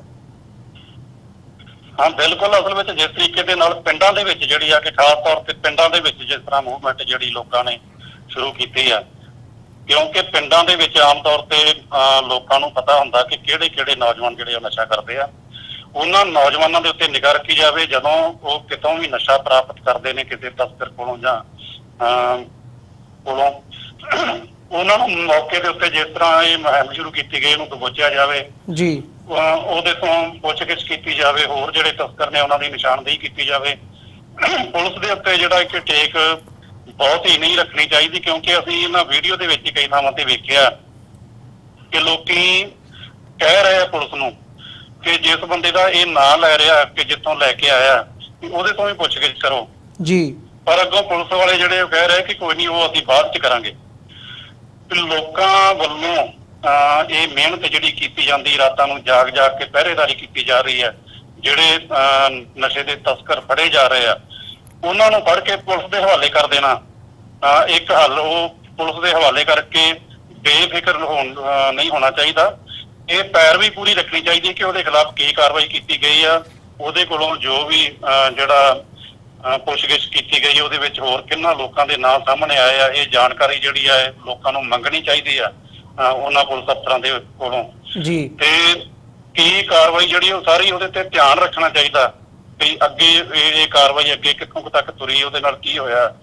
ਹਾਂ ਬਿਲਕੁਲ, ਅਸਲ ਵਿੱਚ ਜਿਸ ਤਰੀਕੇ ਦੇ ਨਾਲ ਪਿੰਡਾਂ ਦੇ ਵਿੱਚ ਜਿਹੜੀ ਆ ਕਿ ਖਾਸ ਤੌਰ ਤੇ ਪਿੰਡਾਂ ਦੇ ਵਿੱਚ ਜਿਸ ਤਰ੍ਹਾਂ ਮੂਵਮੈਂਟ ਜਿਹੜੀ ਲੋਕਾਂ ਨੇ ਸ਼ੁਰੂ ਕੀਤੀ ਆ, ਕਿਉਂਕਿ ਪਿੰਡਾਂ ਦੇ ਵਿੱਚ ਆਮ ਤੌਰ ਤੇ ਲੋਕਾਂ ਨੂੰ ਪਤਾ ਹੁੰਦਾ ਕਿ ਕਿਹੜੇ ਨੌਜਵਾਨ ਜਿਹੜੇ ਨਸ਼ਾ ਕਰਦੇ ਆ, ਉਹਨਾਂ ਨੌਜਵਾਨਾਂ ਦੇ ਉੱਤੇ ਨਿਗਾਹ ਰੱਖੀ ਜਾਵੇ। ਜਦੋਂ ਉਹ ਕਿਤੋਂ ਵੀ ਨਸ਼ਾ ਪ੍ਰਾਪਤ ਕਰਦੇ ਨੇ ਕਿਸੇ ਤਸਕਰ ਕੋਲੋਂ ਜਾਂ ਕੋਲੋਂ, ਉਹਨਾਂ ਨੂੰ ਮੌਕੇ ਦੇ ਉੱਤੇ ਜਿਸ ਤਰ੍ਹਾਂ ਇਹ ਮੁਹਿੰਮ ਸ਼ੁਰੂ ਕੀਤੀ ਗਈ ਉਹਨੂੰ ਦਬੋਚਿਆ ਜਾਵੇ ਜੀ, ਉਹਦੇ ਤੋਂ ਪੁੱਛਗਿੱਛ ਕੀਤੀ ਜਾਵੇ, ਹੋਰ ਜਿਹੜੇ ਤਸਕਰ ਨੇ ਉਹਨਾਂ ਦੀ ਨਿਸ਼ਾਨਦੇਹੀ ਕੀਤੀ ਜਾਵੇ। ਪੁਲਿਸ ਦੇ ਉੱਤੇ ਜਿਹੜਾ ਇੱਕ ਟੇਕ ਬਹੁਤ ਹੀ ਨਹੀਂ ਰੱਖਣੀ ਚਾਹੀਦੀ, ਕਿਉਂਕਿ ਅਸੀਂ ਇਹਨਾਂ ਵੀਡੀਓ ਦੇ ਵਿੱਚ ਕਈ ਥਾਵਾਂ ਤੇ ਵੇਖਿਆ ਕਿ ਲੋਕੀ ਕਹਿ ਰਹੇ ਆ ਪੁਲਿਸ ਨੂੰ ਕਿ ਜਿਸ ਬੰਦੇ ਦਾ ਇਹ ਨਾਂ ਲੈ ਰਿਹਾ ਕਿ ਜਿੱਥੋਂ ਲੈ ਕੇ ਆਇਆ ਉਹਦੇ ਤੋਂ ਵੀ ਪੁੱਛਗਿੱਛ ਕਰੋ ਜੀ, ਪਰ ਅੱਗੋਂ ਪੁਲਿਸ ਵਾਲੇ ਜਿਹੜੇ ਉਹ ਕਹਿ ਰਹੇ ਕਿ ਕੋਈ ਨਹੀਂ, ਉਹ ਅਸੀਂ ਬਾਅਦ ਚ ਕਰਾਂਗੇ। ਲੋਕਾਂ ਵੱਲੋਂ ਇਹ ਮਿਹਨਤ ਜਿਹੜੀ ਕੀਤੀ ਜਾਂਦੀ, ਰਾਤਾਂ ਨੂੰ ਜਾਗ ਕੇ ਪਹਿਰੇਦਾਰੀ ਕੀਤੀ ਜਾ ਰਹੀ ਹੈ, ਜਿਹੜੇ ਨਸ਼ੇ ਦੇ ਤਸਕਰ ਫੜੇ ਜਾ ਰਹੇ ਆ ਉਹਨਾਂ ਨੂੰ ਫੜ ਕੇ ਪੁਲਿਸ ਦੇ ਹਵਾਲੇ ਕਰ ਦੇਣਾ ਇੱਕ ਹੱਲ, ਉਹ ਪੁਲਿਸ ਦੇ ਹਵਾਲੇ ਕਰਕੇ ਬੇਫਿਕਰ ਨਹੀਂ ਹੋਣਾ ਚਾਹੀਦਾ। ਇਹ ਪੈਰਵੀ ਪੂਰੀ ਰੱਖਣੀ ਚਾਹੀਦੀ ਕਿ ਉਹਦੇ ਖਿਲਾਫ ਕੀ ਕਾਰਵਾਈ ਕੀਤੀ ਗਈ ਆ, ਉਹਦੇ ਕੋਲੋਂ ਜੋ ਵੀ ਜਿਹੜਾ ਪੁੱਛਗਿੱਛ ਕੀਤੀ ਗਈ ਉਹਦੇ ਵਿੱਚ ਹੋਰ ਕਿੰਨਾ ਲੋਕਾਂ ਦੇ ਨਾਂ ਸਾਹਮਣੇ ਆਏ ਆ, ਇਹ ਜਾਣਕਾਰੀ ਜਿਹੜੀ ਆ ਲੋਕਾਂ ਨੂੰ ਮੰਗਣੀ ਚਾਹੀਦੀ ਆ ਉਹਨਾਂ ਪੁਲਿਸ ਅਫਸਰਾਂ ਦੇ ਕੋਲੋਂ ਜੀ। ਤੇ ਕੀ ਕਾਰਵਾਈ ਜਿਹੜੀ ਉਹ ਸਾਰੀ ਉਹਦੇ ਤੇ ਧਿਆਨ ਰੱਖਣਾ ਚਾਹੀਦਾ ਕਿ ਅੱਗੇ ਇਹ ਕਾਰਵਾਈ ਅੱਗੇ ਕਿੱਥੋਂ ਤੱਕ ਤੁਰੀ, ਉਹਦੇ ਨਾਲ ਕੀ ਹੋਇਆ,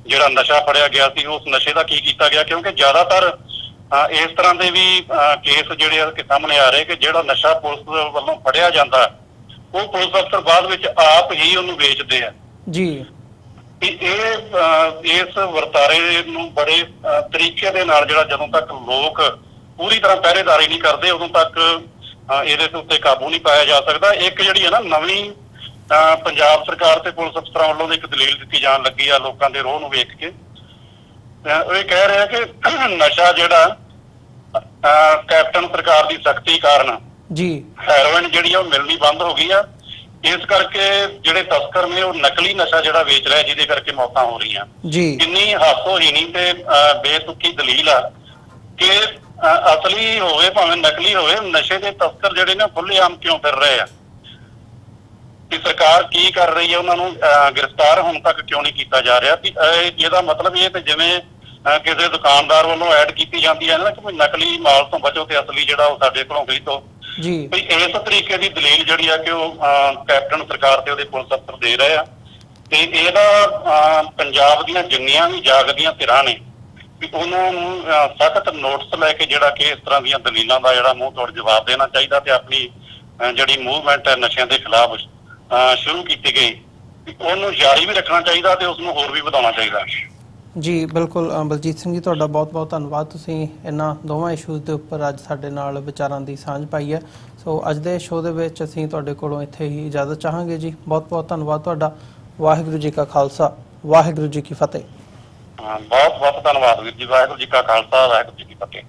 ਜਿਹੜਾ ਨਸ਼ਾ ਫੜਿਆ ਗਿਆ ਸੀ ਉਸ ਨਸ਼ੇ ਦਾ ਕੀ ਕੀਤਾ ਗਿਆ, ਕਿਉਂਕਿ ਜ਼ਿਆਦਾਤਰ ਇਸ ਤਰ੍ਹਾਂ ਦੇ ਵੀ ਕੇਸ ਜਿਹੜੇ ਆ ਸਾਹਮਣੇ ਆ ਰਹੇ ਕਿ ਜਿਹੜਾ ਨਸ਼ਾ ਪੁਲਿਸ ਵੱਲੋਂ ਫੜਿਆ ਜਾਂਦਾ ਉਹ ਪੁਲਿਸ ਅਫਸਰ ਬਾਅਦ ਵਿੱਚ ਆਪ ਹੀ ਉਹਨੂੰ ਵੇਚਦੇ ਆ ਜੀ। ਇਸ ਵਰਤਾਰੇ ਨੂੰ ਬੜੇ ਤਰੀਕੇ ਦੇ ਨਾਲ ਜਿਹੜਾ ਜਦੋਂ ਤੱਕ ਲੋਕ ਪੂਰੀ ਤਰ੍ਹਾਂ ਪਹਿਰੇਦਾਰੀ ਨਹੀਂ ਕਰਦੇ ਉਦੋਂ ਤੱਕ ਇਹਦੇ ਉੱਤੇ ਕਾਬੂ ਨਹੀਂ ਪਾਇਆ ਜਾ ਸਕਦਾ। ਇੱਕ ਜਿਹੜੀ ਹੈ ਨਾ ਨਵੀਂ ਪੰਜਾਬ ਸਰਕਾਰ ਤੇ ਪੁਲਿਸ ਅਫਸਰਾਂ ਵੱਲੋਂ ਇੱਕ ਦਲੀਲ ਦਿੱਤੀ ਜਾਣ ਲੱਗੀ ਆ ਲੋਕਾਂ ਦੇ ਰੋਹ ਨੂੰ ਵੇਖ ਕੇ, ਇਹ ਕਹਿ ਰਿਹਾ ਕਿ ਨਸ਼ਾ ਜਿਹੜਾ ਕੈਪਟਨ ਸਰਕਾਰ ਦੀ ਸਖਤੀ ਕਾਰਨ ਜੀ ਹੈਰੋਇਨ ਜਿਹੜੀ ਆ ਉਹ ਮਿਲਣੀ ਬੰਦ ਹੋ ਗਈ ਆ, ਇਸ ਕਰਕੇ ਜਿਹੜੇ ਤਸਕਰ ਨੇ ਉਹ ਨਕਲੀ ਨਸ਼ਾ ਜਿਹੜਾ ਵੇਚ ਰਿਹਾ ਜਿਹਦੇ ਕਰਕੇ ਮੌਤਾਂ ਹੋ ਰਹੀਆਂ ਜੀ। ਕਿੰਨੀ ਹਾਸੋਹੀਣੀ ਤੇ ਬੇਤੁਕੀ ਦਲੀਲ ਆ ਕਿ ਅਸਲੀ ਹੋਵੇ ਭਾਵੇਂ ਨਕਲੀ ਹੋਵੇ, ਨਸ਼ੇ ਦੇ ਤਸਕਰ ਜਿਹੜੇ ਨੇ ਖੁੱਲ੍ਹੇਆਮ ਕਿਉਂ ਫਿਰ ਰਹੇ ਆ, ਕਿ ਸਰਕਾਰ ਕੀ ਕਰ ਰਹੀ ਹੈ, ਉਹਨਾਂ ਨੂੰ ਗ੍ਰਿਫਤਾਰ ਹੋਣ ਤੱਕ ਕਿਉਂ ਨਹੀਂ ਕੀਤਾ ਜਾ ਰਿਹਾ। ਵੀ ਇਹਦਾ ਮਤਲਬ ਇਹ ਤੇ ਜਿਵੇਂ ਕਿਸੇ ਦੁਕਾਨਦਾਰ ਵੱਲੋਂ ਐਡ ਕੀਤੀ ਜਾਂਦੀ ਹੈ ਨਾ ਕਿ ਨਕਲੀ ਮਾਲ ਤੋਂ ਬਚੋ ਤੇ ਅਸਲੀ ਜਿਹੜਾ ਉਹ ਸਾਡੇ ਕੋਲੋਂ ਖਰੀਦੋ ਜੀ। ਵੀ ਇਸ ਤਰੀਕੇ ਦੀ ਦਲੀਲ ਜਿਹੜੀ ਆ ਕਿ ਉਹ ਕੈਪਟਨ ਸਰਕਾਰ ਤੇ ਉਹਦੇ ਪੁਲਿਸ ਅਫਸਰ ਦੇ ਰਹੇ ਆ, ਤੇ ਇਹਦਾ ਪੰਜਾਬ ਦੀਆਂ ਜਿੰਨੀਆਂ ਵੀ ਜਾਗਦੀਆਂ ਧਿਰਾਂ ਨੇ ਵੀ ਉਹਨਾਂ ਨੂੰ ਸਖਤ ਨੋਟਿਸ ਲੈ ਕੇ ਜਿਹੜਾ ਕਿ ਇਸ ਤਰ੍ਹਾਂ ਦੀਆਂ ਦਲੀਲਾਂ ਦਾ ਜਿਹੜਾ ਮੂੰਹ ਤੋੜ ਜਵਾਬ ਦੇਣਾ ਚਾਹੀਦਾ, ਤੇ ਆਪਣੀ ਜਿਹੜੀ ਮੂਵਮੈਂਟ ਹੈ ਨਸ਼ਿਆਂ ਦੇ ਖਿਲਾਫ ਸ਼ੁਰੂ ਕੀਤੀ ਗਈ ਉਹਨੂੰ ਜਾਰੀ ਵੀ ਰੱਖਣਾ ਚਾਹੀਦਾ ਤੇ ਉਸਨੂੰ ਹੋਰ ਵੀ ਵਧਾਉਣਾ ਚਾਹੀਦਾ ਜੀ। ਬਿਲਕੁਲ ਬਲਜੀਤ ਸਿੰਘ ਜੀ, ਤੁਹਾਡਾ ਬਹੁਤ ਬਹੁਤ ਧੰਨਵਾਦ, ਤੁਸੀਂ ਇਹਨਾਂ ਦੋਵਾਂ ਇਸ਼ੂਜ਼ ਦੇ ਉੱਪਰ ਅੱਜ ਸਾਡੇ ਨਾਲ ਵਿਚਾਰਾਂ ਦੀ ਸਾਂਝ ਪਾਈ ਹੈ। ਸੋ ਅੱਜ ਦੇ ਸ਼ੋਅ ਦੇ ਵਿੱਚ ਅਸੀਂ ਤੁਹਾਡੇ ਕੋਲੋਂ ਇੱਥੇ ਹੀ ਇਜਾਜ਼ਤ ਚਾਹਾਂਗੇ ਜੀ। ਬਹੁਤ ਬਹੁਤ ਧੰਨਵਾਦ ਤੁਹਾਡਾ। ਵਾਹਿਗੁਰੂ ਜੀ ਕਾ ਖਾਲਸਾ, ਵਾਹਿਗੁਰੂ ਜੀ ਕੀ ਫਤਿਹ। ਬਹੁਤ ਬਹੁਤ ਧੰਨਵਾਦ ਵੀਰ ਜੀ। ਵਾਹਿਗੁਰੂ ਜੀ ਕਾ ਖਾਲਸਾ, ਵਾਹਿਗੁਰੂ ਜੀ ਕੀ ਫਤਿਹ।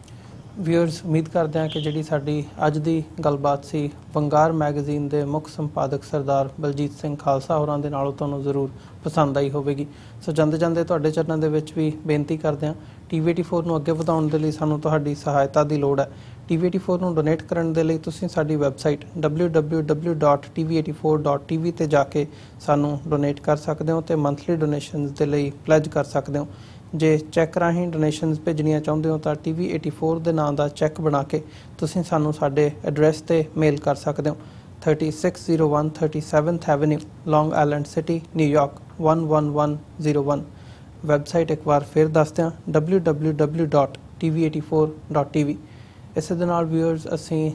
ਵਿਊਅਰਸ, ਉਮੀਦ ਕਰਦੇ ਹਾਂ ਕਿ ਜਿਹੜੀ ਸਾਡੀ ਅੱਜ ਦੀ ਗੱਲਬਾਤ ਸੀ ਵੰਗਾਰ ਮੈਗਜ਼ੀਨ ਦੇ ਮੁੱਖ ਸੰਪਾਦਕ ਸਰਦਾਰ ਬਲਜੀਤ ਸਿੰਘ ਖਾਲਸਾ ਹੋਰਾਂ ਦੇ ਨਾਲ ਤੁਹਾਨੂੰ ਜ਼ਰੂਰ ਪਸੰਦ ਆਈ ਹੋਵੇਗੀ। ਸੋ ਜਾਂਦੇ ਜਾਂਦੇ ਤੁਹਾਡੇ ਚਰਨਾਂ ਦੇ ਵਿੱਚ ਵੀ ਬੇਨਤੀ ਕਰਦੇ ਹਾਂ, TV84 ਨੂੰ ਅੱਗੇ ਵਧਾਉਣ ਦੇ ਲਈ ਸਾਨੂੰ ਤੁਹਾਡੀ ਸਹਾਇਤਾ ਦੀ ਲੋੜ ਹੈ। TV84 ਨੂੰ ਡੋਨੇਟ ਕਰਨ ਦੇ ਲਈ ਤੁਸੀਂ ਸਾਡੀ ਵੈਬਸਾਈਟ www.tv84.tv ਤੇ ਜਾ ਕੇ ਸਾਨੂੰ ਡੋਨੇਟ ਕਰ ਸਕਦੇ ਹੋ ਤੇ ਮੰਥਲੀ ਡੋਨੇਸ਼ਨਸ ਦੇ ਲਈ ਪਲੈਜ ਕਰ ਸਕਦੇ ਹੋ। ਜੇ ਚੈੱਕ ਰਾਹੀਂ ਡੋਨੇਸ਼ਨਸ ਭੇਜਣੀਆਂ ਚਾਹੁੰਦੇ ਹੋ ਤਾਂ TV84 ਦੇ ਨਾਂ ਦਾ ਚੈੱਕ ਬਣਾ ਕੇ ਤੁਸੀਂ ਸਾਨੂੰ ਸਾਡੇ ਐਡਰੈਸ ਤੇ ਮੇਲ ਕਰ ਸਕਦੇ ਹੋ। 3601 37th Avenue, Long Island City, New York 11101। Website ਇੱਕ ਵਾਰ ਫਿਰ ਦੱਸ ਦਿਆਂ www.tv84.tv। ਇਸੇ ਦੇ ਨਾਲ ਵਿਊਅਰਸ ਅਸੀਂ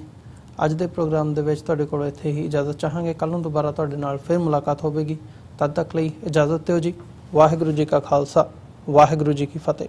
ਅੱਜ ਦੇ ਪ੍ਰੋਗਰਾਮ ਦੇ ਵਿੱਚ ਤੁਹਾਡੇ ਕੋਲ ਇੱਥੇ ਹੀ ਇਜਾਜ਼ਤ ਚਾਹਾਂਗੇ। ਕੱਲ੍ਹ ਨੂੰ ਦੁਬਾਰਾ ਤੁਹਾਡੇ ਨਾਲ ਫਿਰ ਮੁਲਾਕਾਤ ਹੋਵੇਗੀ। ਤਦ ਤੱਕ ਲਈ ਇਜਾਜ਼ਤ ਦਿਓ ਜੀ। ਵਾਹਿਗੁਰੂ ਜੀ ਕਾ ਖਾਲਸਾ, ਵਾਹਿਗੁਰੂ ਜੀ ਕੀ ਫਤਿਹ।